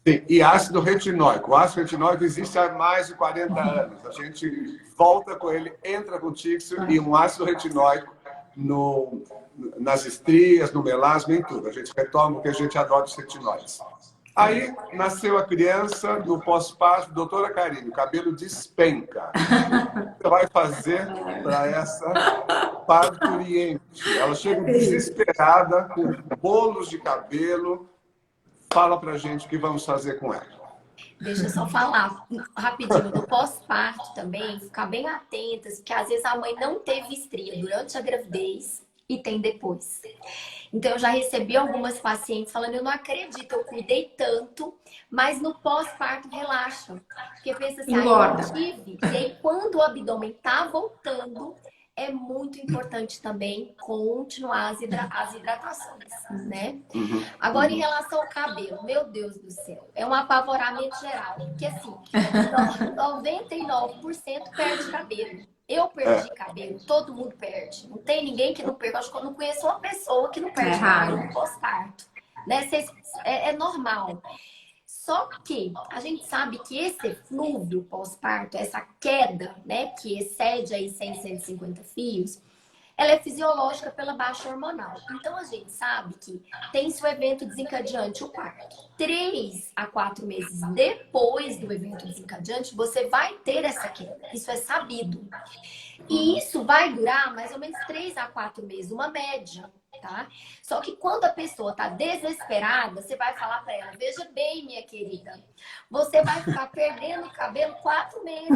Sim, e ácido retinóico. O ácido retinóico existe há mais de 40 anos. A gente volta com ele, entra com o Tixel e um ácido retinóico nas estrias, no melasma, em tudo. A gente retoma porque a gente adora os retinóides. Aí nasceu a criança, no pós-parto, doutora Karine, o cabelo despenca. O que você vai fazer para essa parturiente? Ela chega desesperada, com bolos de cabelo. Fala pra gente o que vamos fazer com ela. Deixa eu só falar rapidinho do pós-parto também, ficar bem atentas, porque às vezes a mãe não teve estria durante a gravidez e tem depois. Então eu já recebi algumas pacientes falando, eu não acredito, eu cuidei tanto, mas no pós-parto relaxa. Porque pensa assim, engorda. eu tive, e aí quando o abdômen tá voltando, é muito importante também continuar as hidratações, né? Agora, em relação ao cabelo, meu Deus do céu, é um apavoramento geral. Porque, assim, 99% perde cabelo. Eu perdi cabelo, todo mundo perde. Não tem ninguém que não perca. Acho que eu não conheço uma pessoa que não perde cabelo no pós-parto. Né? É normal. Só que a gente sabe que esse eflúvio pós-parto, essa queda, né, que excede aí 100, 150 fios, ela é fisiológica pela baixa hormonal. Então a gente sabe que tem-se o evento desencadeante, o parto. 3 a 4 meses depois do evento desencadeante, você vai ter essa queda. Isso é sabido. E isso vai durar mais ou menos 3 a 4 meses, uma média. Tá? Só que quando a pessoa tá desesperada, você vai falar para ela, veja bem, minha querida, você vai ficar perdendo cabelo 4 meses.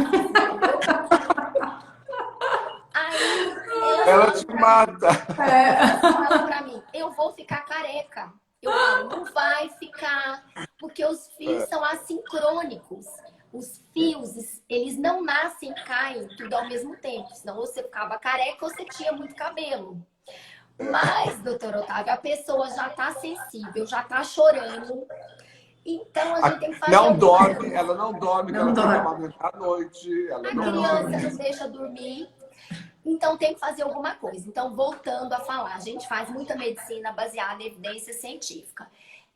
Aí ela te mata. Ela fala pra mim, eu vou ficar careca. Eu falo, não vai ficar, porque os fios são assincrônicos. Os fios, eles não nascem e caem tudo ao mesmo tempo. Senão você ficava careca ou você tinha muito cabelo. Mas, doutor Otávio, a pessoa já tá sensível, já tá chorando. Então, a gente tem que fazer... Ela não dorme, ela tem que amamentar à noite. A criança não deixa dormir. Então, tem que fazer alguma coisa. Então, voltando a falar, a gente faz muita medicina baseada em evidência científica.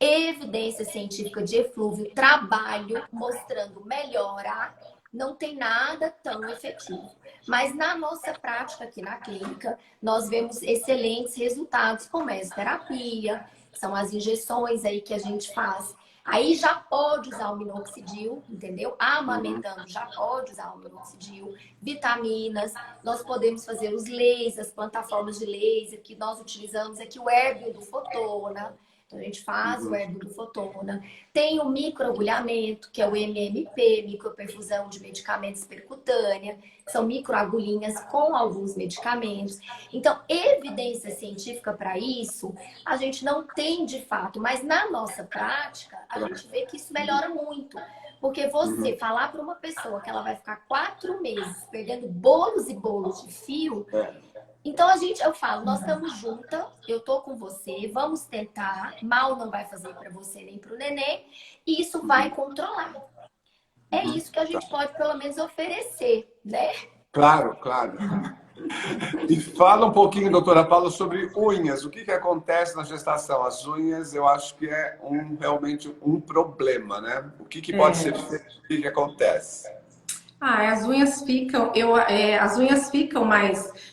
Evidência científica de eflúvio, trabalho mostrando melhora, não tem nada tão efetivo. Mas na nossa prática aqui na clínica, nós vemos excelentes resultados com mesoterapia, que são as injeções aí que a gente faz. Aí já pode usar o minoxidil, entendeu? Amamentando já pode usar o minoxidil, vitaminas, nós podemos fazer os lasers, plataformas de laser, que nós utilizamos aqui o Herbio do Fotona. Então, a gente faz o Herbio do Fotona. Tem o microagulhamento, que é o MMP, microperfusão de medicamentos percutânea, que são microagulhinhas com alguns medicamentos. Então, evidência científica para isso, a gente não tem de fato, mas na nossa prática, a gente vê que isso melhora muito. Porque você falar para uma pessoa que ela vai ficar 4 meses perdendo bolos e bolos de fio... Então, eu falo, nós estamos juntas, eu tô com você, vamos tentar, mal não vai fazer para você nem para o neném, e isso vai controlar. É isso que a gente pode, pelo menos, oferecer, né? Claro, claro. E fala um pouquinho, doutora Paula, sobre unhas. O que acontece na gestação? As unhas, eu acho que é realmente um problema, né? O que pode ser feito? O que acontece? As unhas ficam mais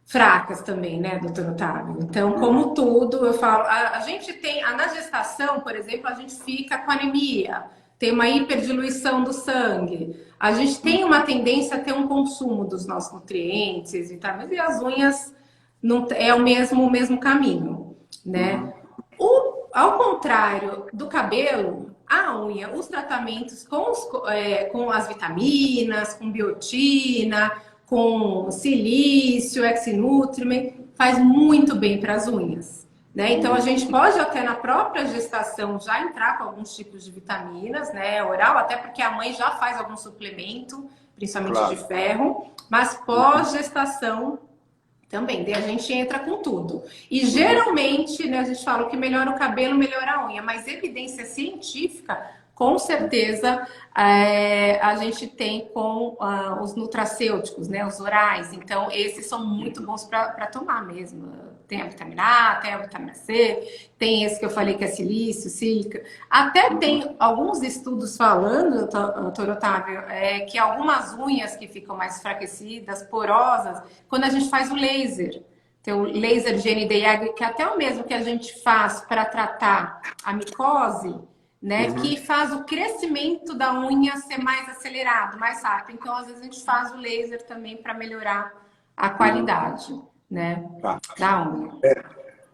fracas também, né, doutor Otávio? Então, como tudo, eu falo, a gente tem, na gestação, por exemplo, a gente fica com anemia, tem uma hiperdiluição do sangue, a gente tem uma tendência a ter um consumo dos nossos nutrientes, vitaminas, e as unhas não, é o mesmo caminho, né? Ao contrário do cabelo, a unha, os tratamentos com as vitaminas, com biotina, com silício, X-Nutriment, faz muito bem para as unhas, né? Então, a gente pode até na própria gestação já entrar com alguns tipos de vitaminas, né? Oral, até porque a mãe já faz algum suplemento, principalmente de ferro, mas pós-gestação também, daí a gente entra com tudo. E geralmente, né, a gente fala que melhora o cabelo, melhora a unha, mas evidência científica, com certeza, a gente tem com os nutracêuticos, né, os orais. Então, esses são muito bons para tomar mesmo. Tem a vitamina A, tem a vitamina C, tem esse que eu falei que é silício, sílica. Até tem alguns estudos falando, doutor Otávio, que algumas unhas que ficam mais enfraquecidas, porosas, quando a gente faz o laser. Tem o laser de NDI, que é até o mesmo que a gente faz para tratar a micose, né, que faz o crescimento da unha ser mais acelerado, mais rápido. Então, às vezes, a gente faz o laser também para melhorar a qualidade, né, da unha.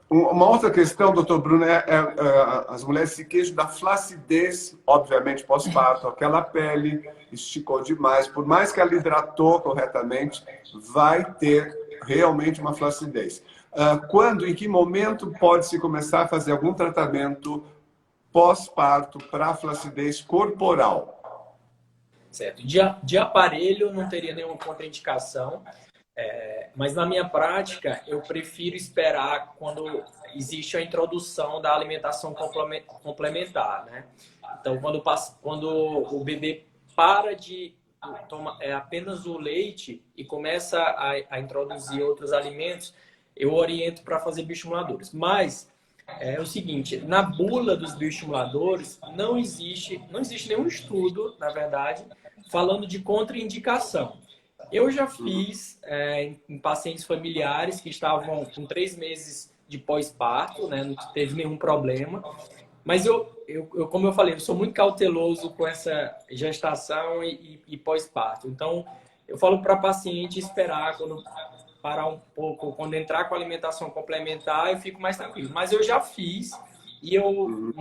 Uma outra questão, doutor Bruno, as mulheres se queixam da flacidez, obviamente, pós-parto. Aquela pele esticou demais, por mais que ela hidratou corretamente, vai ter realmente uma flacidez. Quando, em que momento pode-se começar a fazer algum tratamento pós-parto para flacidez corporal? Certo. De aparelho não teria nenhuma contraindicação, mas na minha prática eu prefiro esperar quando existe a introdução da alimentação complementar, né? Então, quando o bebê para de tomar apenas o leite e começa a introduzir outros alimentos, eu oriento para fazer bioestimuladores. Mas é o seguinte, na bula dos bioestimuladores não existe nenhum estudo, na verdade, falando de contraindicação. Eu já fiz em pacientes familiares que estavam com 3 meses de pós-parto, né, não teve nenhum problema, mas como eu falei, eu sou muito cauteloso com essa gestação e pós-parto. Então, eu falo para a paciente esperar parar um pouco, quando entrar com a alimentação complementar, eu fico mais tranquilo. Mas eu já fiz e eu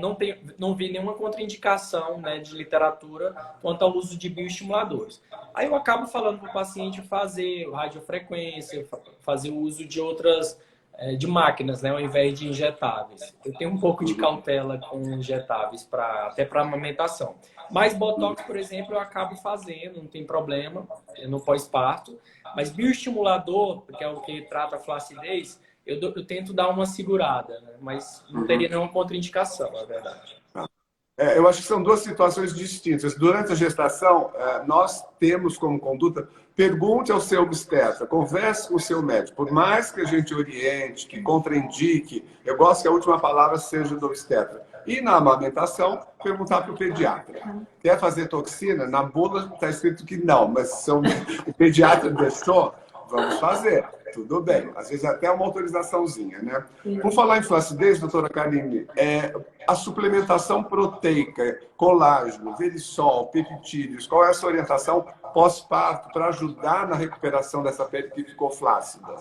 não vi nenhuma contraindicação, né, de literatura quanto ao uso de bioestimuladores. Aí eu acabo falando para o paciente fazer radiofrequência, fazer o uso de outras, de máquinas, né, ao invés de injetáveis. Eu tenho um pouco de cautela com injetáveis, até para amamentação. Mas Botox, por exemplo, eu acabo fazendo, não tem problema, no pós-parto. Mas bioestimulador, que é o que trata a flacidez, eu tento dar uma segurada, né? Mas não teria nenhuma contraindicação, na verdade. Eu acho que são duas situações distintas. Durante a gestação, nós temos como conduta, pergunte ao seu obstetra, converse com o seu médico. Por mais que a gente oriente, que contraindique, eu gosto que a última palavra seja do obstetra. E na amamentação, perguntar para o pediatra. Quer fazer toxina? Na bula está escrito que não, mas se o pediatra deixou, vamos fazer. Tudo bem. Às vezes até uma autorizaçãozinha, né? Por falar em flacidez, doutora Karine, a suplementação proteica, colágeno, verisol, peptídeos, qual é a sua orientação pós-parto para ajudar na recuperação dessa pele que ficou flácida?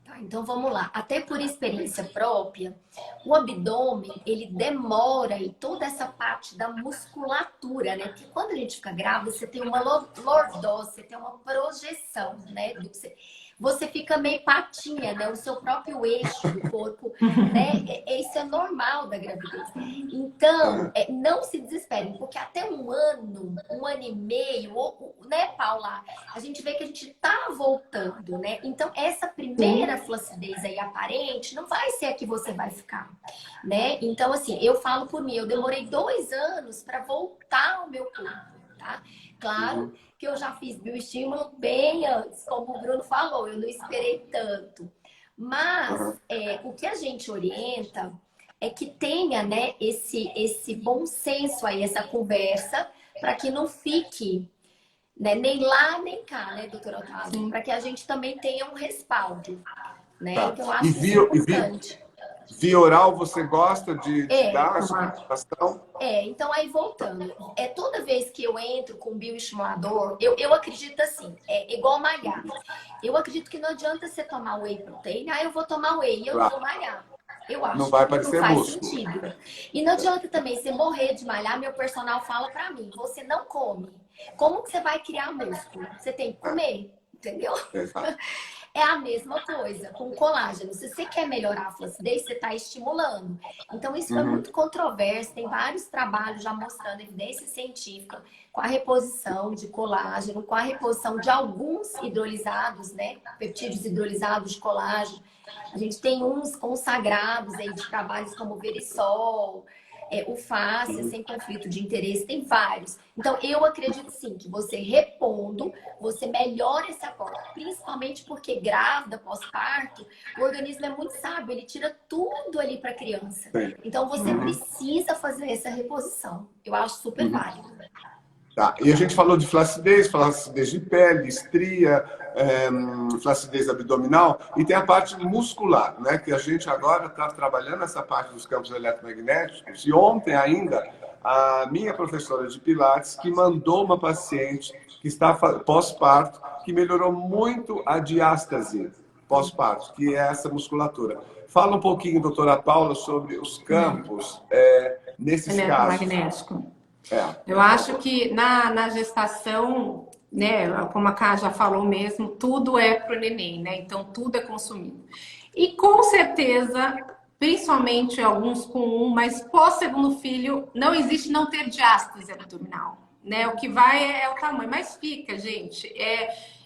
Tá, então vamos lá. Até por experiência própria, o abdômen, ele demora e toda essa parte da musculatura, né? Porque quando a gente fica grávida, você tem uma lordose, você tem uma projeção, né? Você fica meio patinha, né? O seu próprio eixo do corpo, né? Isso é normal da gravidez. Então, não se desesperem, porque até um ano e meio, né, Paula? A gente vê que a gente tá voltando, né? Então, essa primeira flacidez aí aparente não vai ser a que você vai ficar, né? Então, assim, eu falo por mim, eu demorei 2 anos para voltar ao meu corpo, tá? Claro que eu já fiz bioestímulo bem antes, como o Bruno falou, eu não esperei tanto. Mas o que a gente orienta é que tenha, né, esse bom senso aí, essa conversa, para que não fique, né, nem lá nem cá, né, doutora Otávio? Para que a gente também tenha um respaldo, né? Tá. Então, eu acho isso importante. Via oral, você gosta de dar a suplementação? Então aí voltando, toda vez que eu entro com bioestimulador, eu acredito assim, é igual malhar. Eu acredito que não adianta você tomar whey protein, eu vou tomar whey e eu não vou malhar. Eu acho não vai que não parecer faz músculo. sentido. E não adianta também você morrer de malhar, meu personal fala pra mim, você não come. Como que você vai criar músculo? Você tem que comer, entendeu? Exato. É a mesma coisa com colágeno. Se você quer melhorar a flacidez, você está estimulando. Então, isso é muito controverso. Tem vários trabalhos já mostrando evidência científica com a reposição de colágeno, com a reposição de alguns hidrolisados, né? Peptídeos hidrolisados de colágeno. A gente tem uns consagrados aí de trabalhos como o Verisol, o Fácia, sem conflito de interesse, tem vários. Então, eu acredito sim que você repondo, você melhora esse aporte, principalmente porque grávida, pós-parto, o organismo é muito sábio, ele tira tudo ali para a criança. Então, você precisa fazer essa reposição. Eu acho super válido. Tá. E a gente falou de flacidez de pele, estria, flacidez abdominal, e tem a parte muscular, né? Que a gente agora está trabalhando essa parte dos campos eletromagnéticos. E ontem ainda, a minha professora de Pilates, que mandou uma paciente que está pós-parto, que melhorou muito a diástase pós-parto, que é essa musculatura. Fala um pouquinho, doutora Paula, sobre os campos nesses casos. Eletromagnético. Eu acho que na gestação, né, como a Ká já falou mesmo, tudo é para o neném, né? Então tudo é consumido. E com certeza, principalmente alguns com mas pós-segundo filho, não existe não ter diástase abdominal, né? O que vai é o tamanho, mas fica, gente.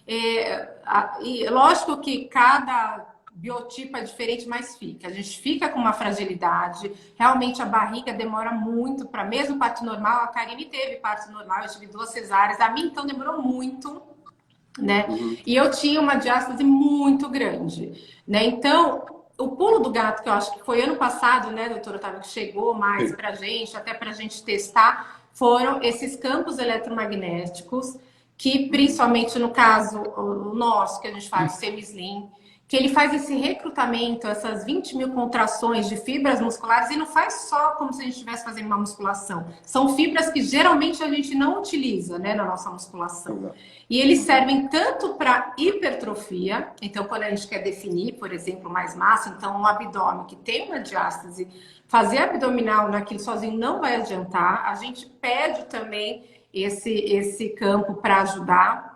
E lógico que cada biotipo é diferente, mas fica. A gente fica com uma fragilidade. Realmente a barriga demora muito para mesmo parto normal. A Karine teve parto normal, eu tive 2 cesáreas. A minha então demorou muito, né? E eu tinha uma diástase muito grande, né? Então, o pulo do gato que eu acho que foi ano passado, né, doutora Otávio, que chegou mais pra gente, até pra gente testar, foram esses campos eletromagnéticos que, principalmente no caso o nosso, que a gente faz semi-slim, que ele faz esse recrutamento, essas 20 mil contrações de fibras musculares, e não faz só como se a gente estivesse fazendo uma musculação. São fibras que geralmente a gente não utiliza, né, na nossa musculação. E eles servem tanto para hipertrofia, então quando a gente quer definir, por exemplo, mais massa, então um abdômen que tem uma diástase, fazer abdominal naquilo sozinho não vai adiantar. A gente pede também esse campo para ajudar.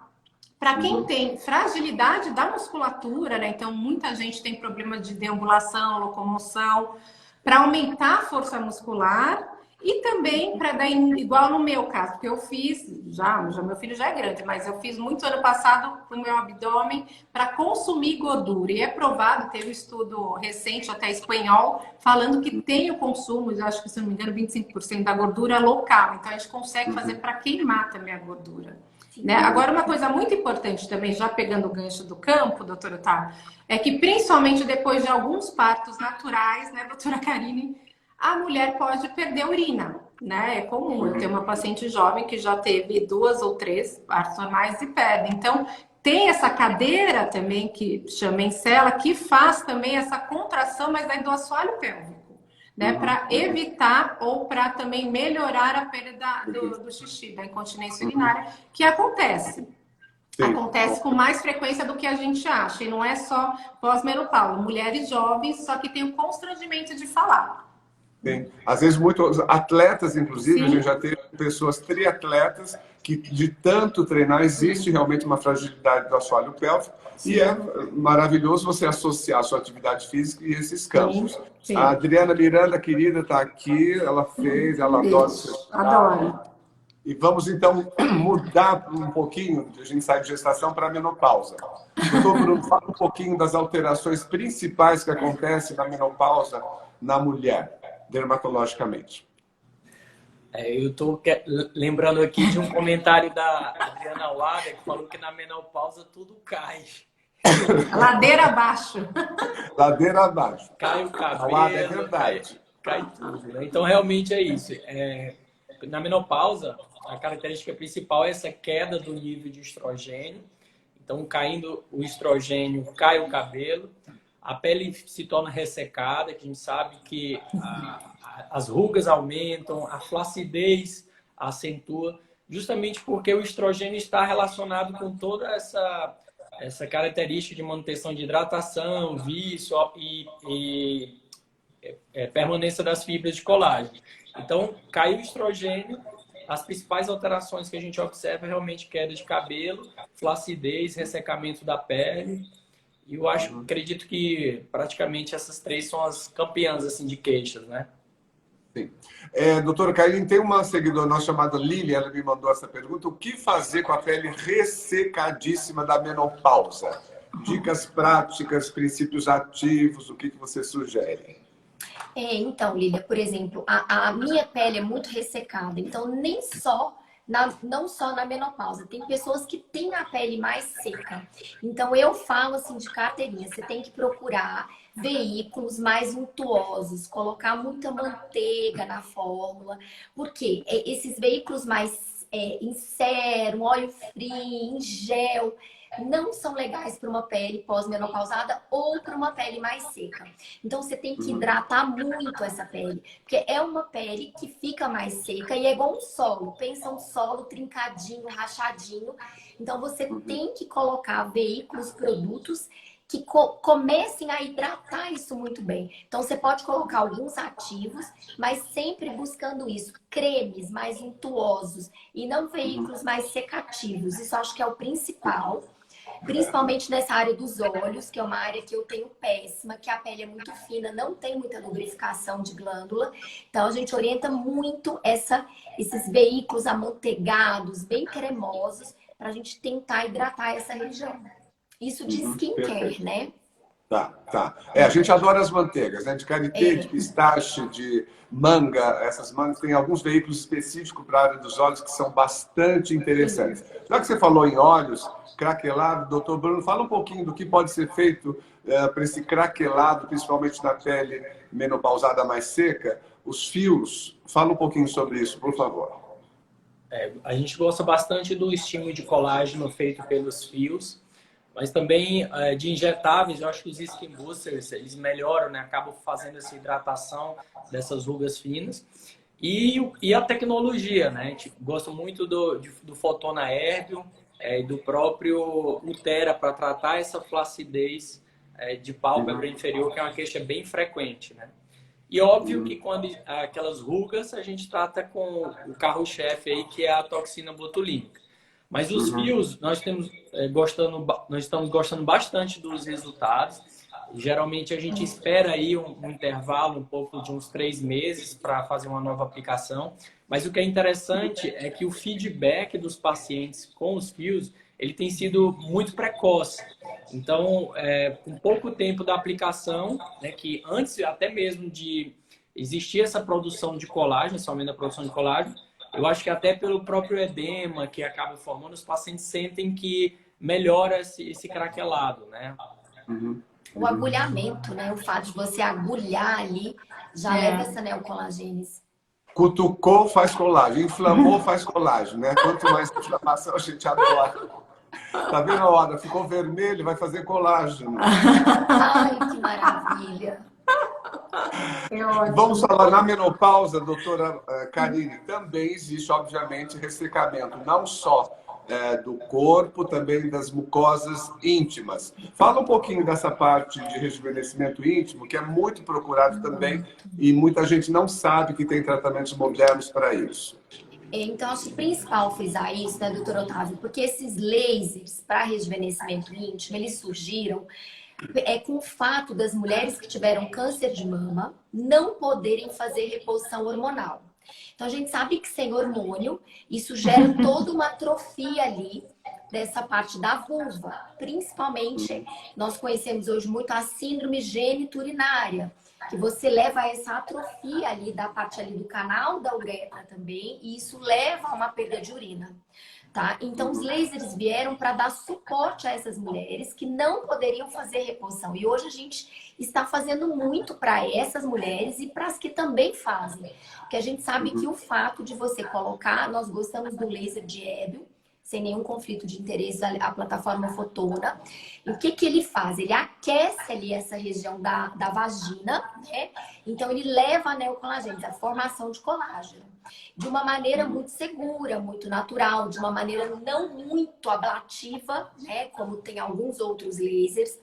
Para quem tem fragilidade da musculatura, né? Então muita gente tem problema de deambulação, locomoção, para aumentar a força muscular e também para dar igual no meu caso, porque eu fiz, já meu filho já é grande, mas eu fiz muito ano passado para o meu abdômen para consumir gordura. E é provado, teve um estudo recente, até espanhol, falando que tem o consumo, acho que se não me engano, 25% da gordura local. Então a gente consegue fazer para queimar também a gordura. Né? Agora, uma coisa muito importante também, já pegando o gancho do campo, doutora Otávio, é que principalmente depois de alguns partos naturais, né, doutora Karine, a mulher pode perder a urina, né? É comum. Eu tenho uma paciente jovem que já teve 2 ou 3 partos normais e perde. Então, tem essa cadeira também que chama encela, que faz também essa contração, mas daí do assoalho pélvico, né? Para evitar ou para também melhorar a perda do xixi, da incontinência urinária, que acontece. Sim. Acontece com mais frequência do que a gente acha. E não é só pós-menopausa. Mulheres jovens, só que tem o constrangimento de falar. Sim. Às vezes, muitos atletas, inclusive, Sim. a gente já teve pessoas triatletas que, de tanto treinar, existe realmente uma fragilidade do assoalho pélvico. Sim. E é maravilhoso você associar a sua atividade física e esses campos. Sim. Sim. A Adriana Miranda, querida, está aqui. Ela fez, ela adora. Adoro. E vamos, então, mudar um pouquinho, a gente sai de gestação para a menopausa. Doutor Bruno, fala um pouquinho das alterações principais que acontecem na menopausa na mulher, dermatologicamente. Eu estou lembrando aqui de um comentário da Adriana Wada, que falou que na menopausa tudo cai. Ladeira abaixo. Ladeira abaixo. Cai o cabelo, É verdade. Cai tudo. Né? Então, realmente é isso. Na menopausa, a característica principal é essa queda do nível de estrogênio. Então, caindo o estrogênio, cai o cabelo, a pele se torna ressecada, que a gente sabe que as rugas aumentam, a flacidez acentua, justamente porque o estrogênio está relacionado com toda essa característica de manutenção de hidratação, vício e permanência das fibras de colágeno. Então, caiu o estrogênio, as principais alterações que a gente observa é realmente queda de cabelo, flacidez, ressecamento da pele. E eu acredito que praticamente essas 3 são as campeãs assim, de queixas, né? Sim. Doutora Kailin, tem uma seguidora nossa chamada Lili, ela me mandou essa pergunta. O que fazer com a pele ressecadíssima da menopausa? Dicas práticas, princípios ativos, o que você sugere? Então, Lília, por exemplo, a minha pele é muito ressecada, então não só na menopausa, tem pessoas que têm a pele mais seca. Então, eu falo assim de carteirinha, você tem que procurar veículos mais untuosos, colocar muita manteiga na fórmula, porque esses veículos mais em sérum, óleo free, em gel, não são legais para uma pele pós-menopausada ou para uma pele mais seca. Então, você tem que hidratar muito essa pele, porque é uma pele que fica mais seca e é igual um solo. Pensa um solo trincadinho, rachadinho. Então, você tem que colocar veículos, produtos que comecem a hidratar isso muito bem. Então, você pode colocar alguns ativos, mas sempre buscando isso. Cremes mais untuosos e não veículos mais secativos. Isso eu acho que é o principal. Principalmente nessa área dos olhos, que é uma área que eu tenho péssima, que a pele é muito fina, não tem muita lubrificação de glândula. Então, a gente orienta muito esses veículos amanteigados, bem cremosos, para a gente tentar hidratar essa região. Isso de skincare, né? Tá. A gente adora as manteigas, né? De karité, de pistache, de manga. Essas mangas têm alguns veículos específicos para a área dos olhos que são bastante interessantes. Já que você falou em olhos, craquelado, doutor Bruno, fala um pouquinho do que pode ser feito para esse craquelado, principalmente na pele menopausada mais seca. Os fios, fala um pouquinho sobre isso, por favor. A gente gosta bastante do estímulo de colágeno feito pelos fios. Mas também de injetáveis, eu acho que os skin boosters, eles melhoram, né? Acabam fazendo essa hidratação dessas rugas finas. E a tecnologia, né? A gente gosta muito do Fotona Herbio e do próprio Utera para tratar essa flacidez de pálpebra inferior, que é uma queixa bem frequente, né? E óbvio que quando aquelas rugas, a gente trata com o carro-chefe aí, que é a toxina botulínica. Mas os fios, nós estamos gostando bastante dos resultados. Geralmente a gente espera aí um intervalo um pouco de uns 3 meses para fazer uma nova aplicação. Mas o que é interessante é que o feedback dos pacientes com os fios, ele tem sido muito precoce. Então, com pouco tempo da aplicação, né, que antes até mesmo de existir essa produção de colágeno, somente a produção de colágeno, eu acho que até pelo próprio edema que acaba formando, os pacientes sentem que melhora esse craquelado, né? O agulhamento, né? O fato de você agulhar ali Já leva essa neocolagênese. Cutucou, faz colágeno. Inflamou, faz colágeno, né? Quanto mais inflamação, a gente adora. Tá vendo a hora? Ficou vermelho, vai fazer colágeno. Ai, que maravilha. É ótimo. Vamos falar na menopausa, doutora Karine. Também existe, obviamente, ressecamento, não só do corpo, também das mucosas íntimas. Fala um pouquinho dessa parte de rejuvenescimento íntimo, que é muito procurado também e muita gente não sabe que tem tratamentos modernos para isso. Então, acho principal frisar isso, né, doutor Otávio? Porque esses lasers para rejuvenescimento íntimo, eles surgiram com o fato das mulheres que tiveram câncer de mama não poderem fazer reposição hormonal. Então, a gente sabe que sem hormônio, isso gera toda uma atrofia ali dessa parte da vulva. Principalmente, nós conhecemos hoje muito a síndrome geniturinária, que você leva a essa atrofia ali da parte ali do canal da uretra também, e isso leva a uma perda de urina. Tá? Então, os lasers vieram para dar suporte a essas mulheres que não poderiam fazer reposição. E hoje a gente está fazendo muito para essas mulheres e para as que também fazem. Porque a gente sabe que o fato de você colocar, nós gostamos do laser de Hébio, sem nenhum conflito de interesse, a plataforma Fotona. E o que que ele faz? Ele aquece ali essa região da vagina, né? Então, ele leva a neocolagênese, a formação de colágeno, de uma maneira muito segura, muito natural, de uma maneira não muito ablativa, né? Como tem alguns outros lasers.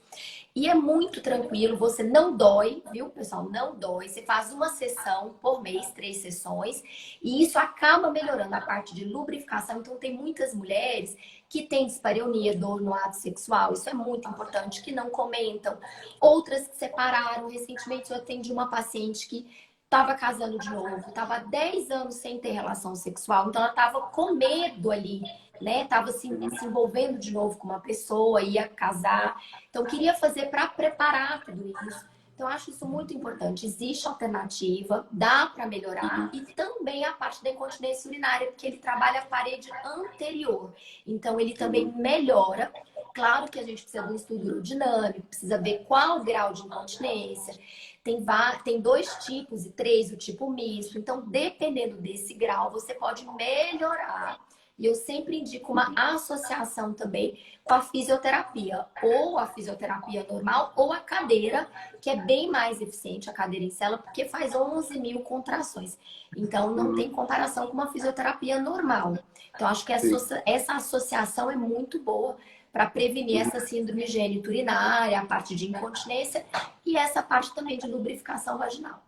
E é muito tranquilo, você não dói, viu, pessoal? Não dói. Você faz uma sessão por mês, 3 sessões, e isso acaba melhorando a parte de lubrificação. Então, tem muitas mulheres que têm dispareunia, dor no ato sexual, isso é muito importante, que não comentam. Outras que separaram. Recentemente, eu atendi uma paciente que estava casando de novo, estava 10 anos sem ter relação sexual, então ela estava com medo ali, né? Estava se envolvendo de novo com uma pessoa, ia casar. Então, queria fazer para preparar tudo isso. Então, acho isso muito importante. Existe alternativa, dá para melhorar. E também a parte da incontinência urinária, porque ele trabalha a parede anterior. Então, ele também melhora. Claro que a gente precisa de um estudo urodinâmico, precisa ver qual o grau de incontinência. Tem 2 tipos e 3, o tipo misto. Então, dependendo desse grau, você pode melhorar. E eu sempre indico uma associação também com a fisioterapia. Ou a fisioterapia normal, ou a cadeira, que é bem mais eficiente, a cadeira em cela, porque faz 11.000 contrações. Então, não tem comparação com uma fisioterapia normal. Então, acho que essa associação é muito boa para prevenir essa síndrome geniturinária, a parte de incontinência e essa parte também de lubrificação vaginal.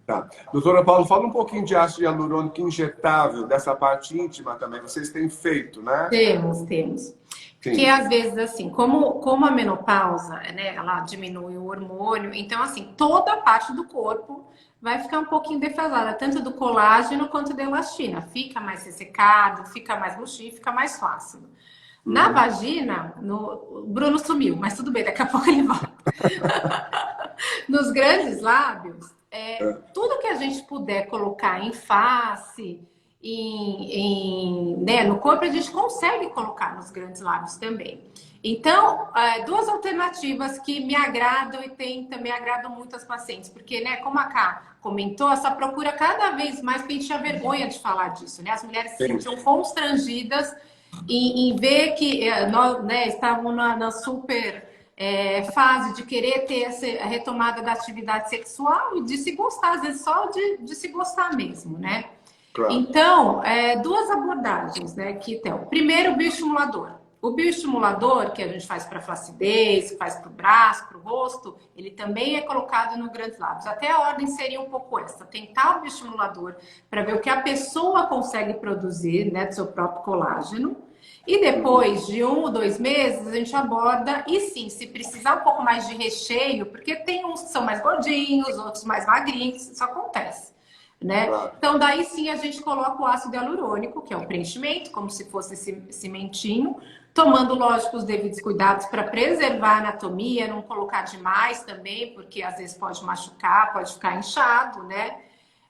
Tá. Doutora Paula, fala um pouquinho de ácido hialurônico injetável, dessa parte íntima também. Vocês têm feito, né? Temos. Sim. Porque às vezes, assim, como a menopausa, né, ela diminui o hormônio, então, assim, toda a parte do corpo vai ficar um pouquinho defasada, tanto do colágeno quanto da elastina. Fica mais ressecado, fica mais murchinho, fica mais flácido. Na vagina, o Bruno sumiu, mas tudo bem, daqui a pouco ele volta. Nos grandes lábios, tudo que a gente puder colocar em face, né, no corpo, a gente consegue colocar nos grandes lábios também. Então, 2 alternativas que me agradam e também agradam muito as pacientes, porque, né, como a Ká comentou, essa procura cada vez mais, porque a gente tinha vergonha de falar disso, né? As mulheres se sentiam constrangidas em ver que nós, né, estávamos na super fase de querer ter essa retomada da atividade sexual e de se gostar, às vezes só de se gostar mesmo, né? Claro. Então, 2 abordagens, né, que tem. Primeiro, o bioestimulador. O bioestimulador, que a gente faz para flacidez, faz para o braço, para o rosto, ele também é colocado no grandes lábios. Até a ordem seria um pouco essa, tentar o bioestimulador para ver o que a pessoa consegue produzir, né, do seu próprio colágeno. E depois de 1 ou 2 meses, a gente aborda, e sim, se precisar um pouco mais de recheio, porque tem uns que são mais gordinhos, outros mais magrinhos, isso acontece, né? Claro. Então, daí sim, a gente coloca o ácido hialurônico, que é o preenchimento, como se fosse esse cimentinho, tomando, lógico, os devidos cuidados para preservar a anatomia, não colocar demais também, porque às vezes pode machucar, pode ficar inchado, né?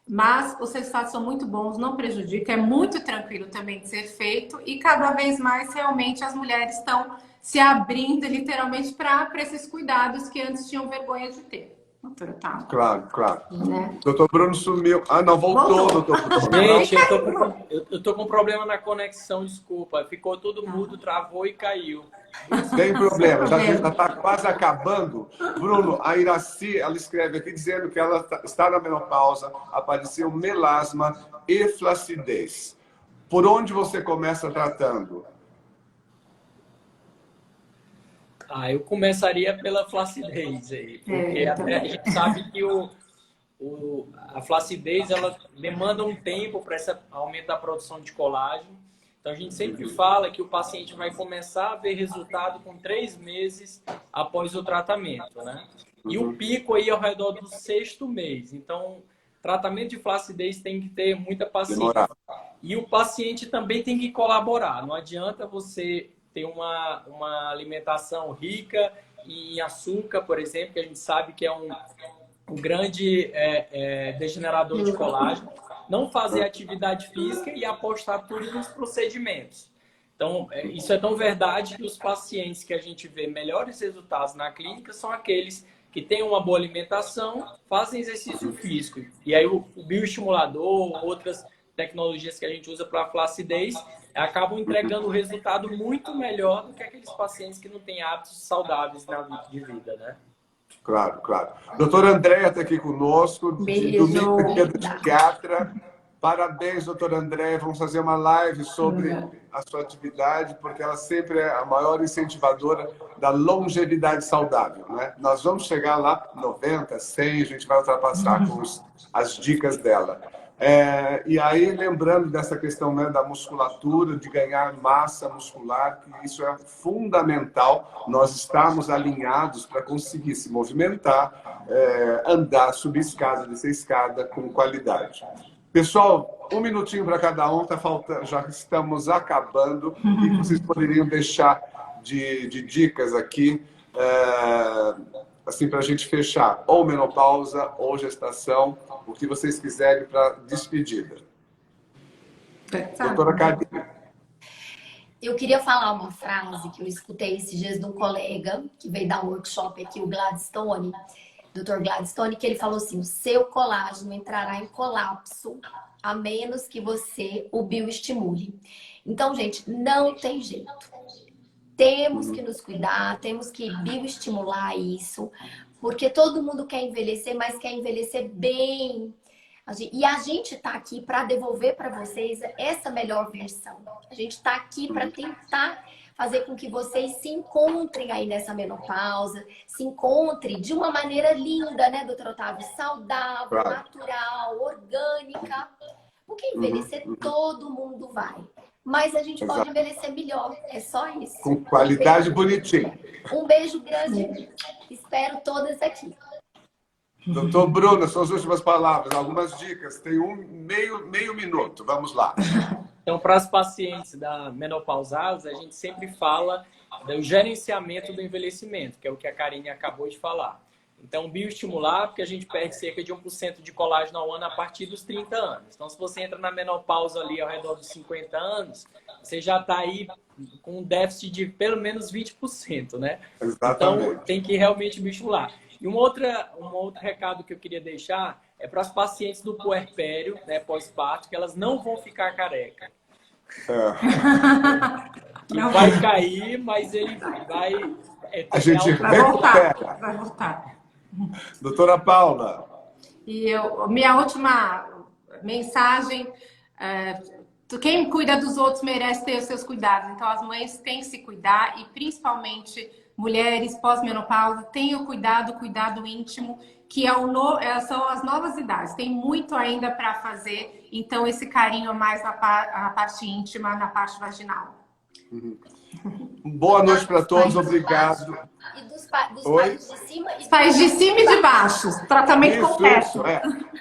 Mas os resultados são muito bons, não prejudica, é muito tranquilo também de ser feito e cada vez mais realmente as mulheres estão se abrindo literalmente para esses cuidados que antes tinham vergonha de ter. doutor Otávio. Claro, claro. Né? Doutor Bruno sumiu. Ah, não, voltou, doutor Bruno. Gente, eu tô com problema na conexão, desculpa. Ficou todo mudo, travou e caiu. Tem problema, já está quase acabando. Bruno, a Iraci, ela escreve aqui dizendo que ela está na menopausa, apareceu melasma e flacidez. Por onde você começa tratando? Eu começaria pela flacidez aí, porque até a gente sabe que a flacidez ela demanda um tempo para esse aumento da produção de colágeno. Então, a gente sempre fala que o paciente vai começar a ver resultado com 3 meses após o tratamento, né? E o pico aí ao redor do 6º mês. Então, tratamento de flacidez tem que ter muita paciência. E o paciente também tem que colaborar. Não adianta você ter uma alimentação rica em açúcar, por exemplo, que a gente sabe que é um grande degenerador de colágeno. Não fazer atividade física e apostar tudo nos procedimentos. Então, isso é tão verdade que os pacientes que a gente vê melhores resultados na clínica são aqueles que têm uma boa alimentação, fazem exercício físico. E aí o bioestimulador, outras tecnologias que a gente usa para a flacidez, acabam entregando um resultado muito melhor do que aqueles pacientes que não têm hábitos saudáveis de vida, né? Claro, claro. Doutora Andréia está aqui conosco, de domingo, dia do psiquiatra. Parabéns, doutora Andréia. Vamos fazer uma live sobre a sua atividade, porque ela sempre é a maior incentivadora da longevidade saudável, né? Nós vamos chegar lá 90, 100, a gente vai ultrapassar com as dicas dela. E aí, lembrando dessa questão, né, da musculatura, de ganhar massa muscular, que isso é fundamental, nós estamos alinhados para conseguir se movimentar, andar, subir escada, descer escada com qualidade. Pessoal, 1 minutinho para cada um, tá faltando, já estamos acabando, e vocês poderiam deixar de dicas aqui, assim, para a gente fechar, ou menopausa, ou gestação, o que vocês quiserem para despedida. Doutora Karine. Eu queria falar uma frase que eu escutei esses dias de um colega que veio dar um workshop aqui, o Gladstone, Dr. Gladstone, que ele falou assim: o seu colágeno entrará em colapso a menos que você o bioestimule. Então, gente, não tem jeito. Temos que nos cuidar, temos que bioestimular isso, porque todo mundo quer envelhecer, mas quer envelhecer bem. E a gente está aqui para devolver para vocês essa melhor versão. A gente está aqui para tentar fazer com que vocês se encontrem aí nessa menopausa, se encontrem de uma maneira linda, né, doutor Otávio? Saudável, natural, orgânica. Porque envelhecer todo mundo vai. Mas a gente pode envelhecer melhor, é só isso. Com qualidade bonitinha. Um beijo grande, espero todas aqui. Doutor Bruno, suas últimas palavras, algumas dicas. Tem meio minuto, vamos lá. Então, para as pacientes menopausadas, a gente sempre fala do gerenciamento do envelhecimento, que é o que a Karine acabou de falar. Então, bioestimular, porque a gente perde cerca de 1% de colágeno ao ano a partir dos 30 anos. Então, se você entra na menopausa ali ao redor dos 50 anos, você já está aí com um déficit de pelo menos 20%, né? Exatamente. Então, tem que realmente bioestimular. E um outro recado que eu queria deixar é para as pacientes do puerpério, né, pós-parto, que elas não vão ficar careca. Vai cair, mas ele vai... a gente recupera. Vai voltar. Doutora Paula. E minha última mensagem, quem cuida dos outros merece ter os seus cuidados. Então, as mães têm que se cuidar e, principalmente, mulheres pós-menopausa, tenham cuidado íntimo, que são as novas idades. Tem muito ainda para fazer, então esse carinho mais na parte íntima, na parte vaginal. Boa noite para todos, obrigado. E dos pais de cima e pais de cima e de baixo, tratamento completo.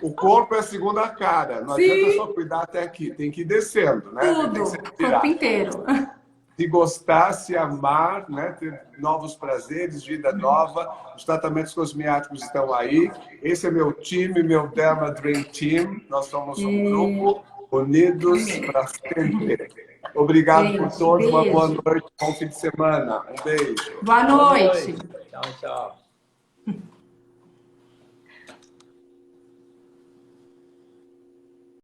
O corpo é a segunda cara, não adianta só cuidar até aqui, tem que ir descendo, né? Tudo, o corpo inteiro. Se gostar, se amar, né? Ter novos prazeres, vida nova. Os tratamentos cosméticos estão aí. Esse é meu time, meu Derma Dream Team. Nós somos um grupo unidos para sempre. Obrigado por todos. Uma boa noite, bom fim de semana. Um beijo. Boa noite. Tchau, tchau.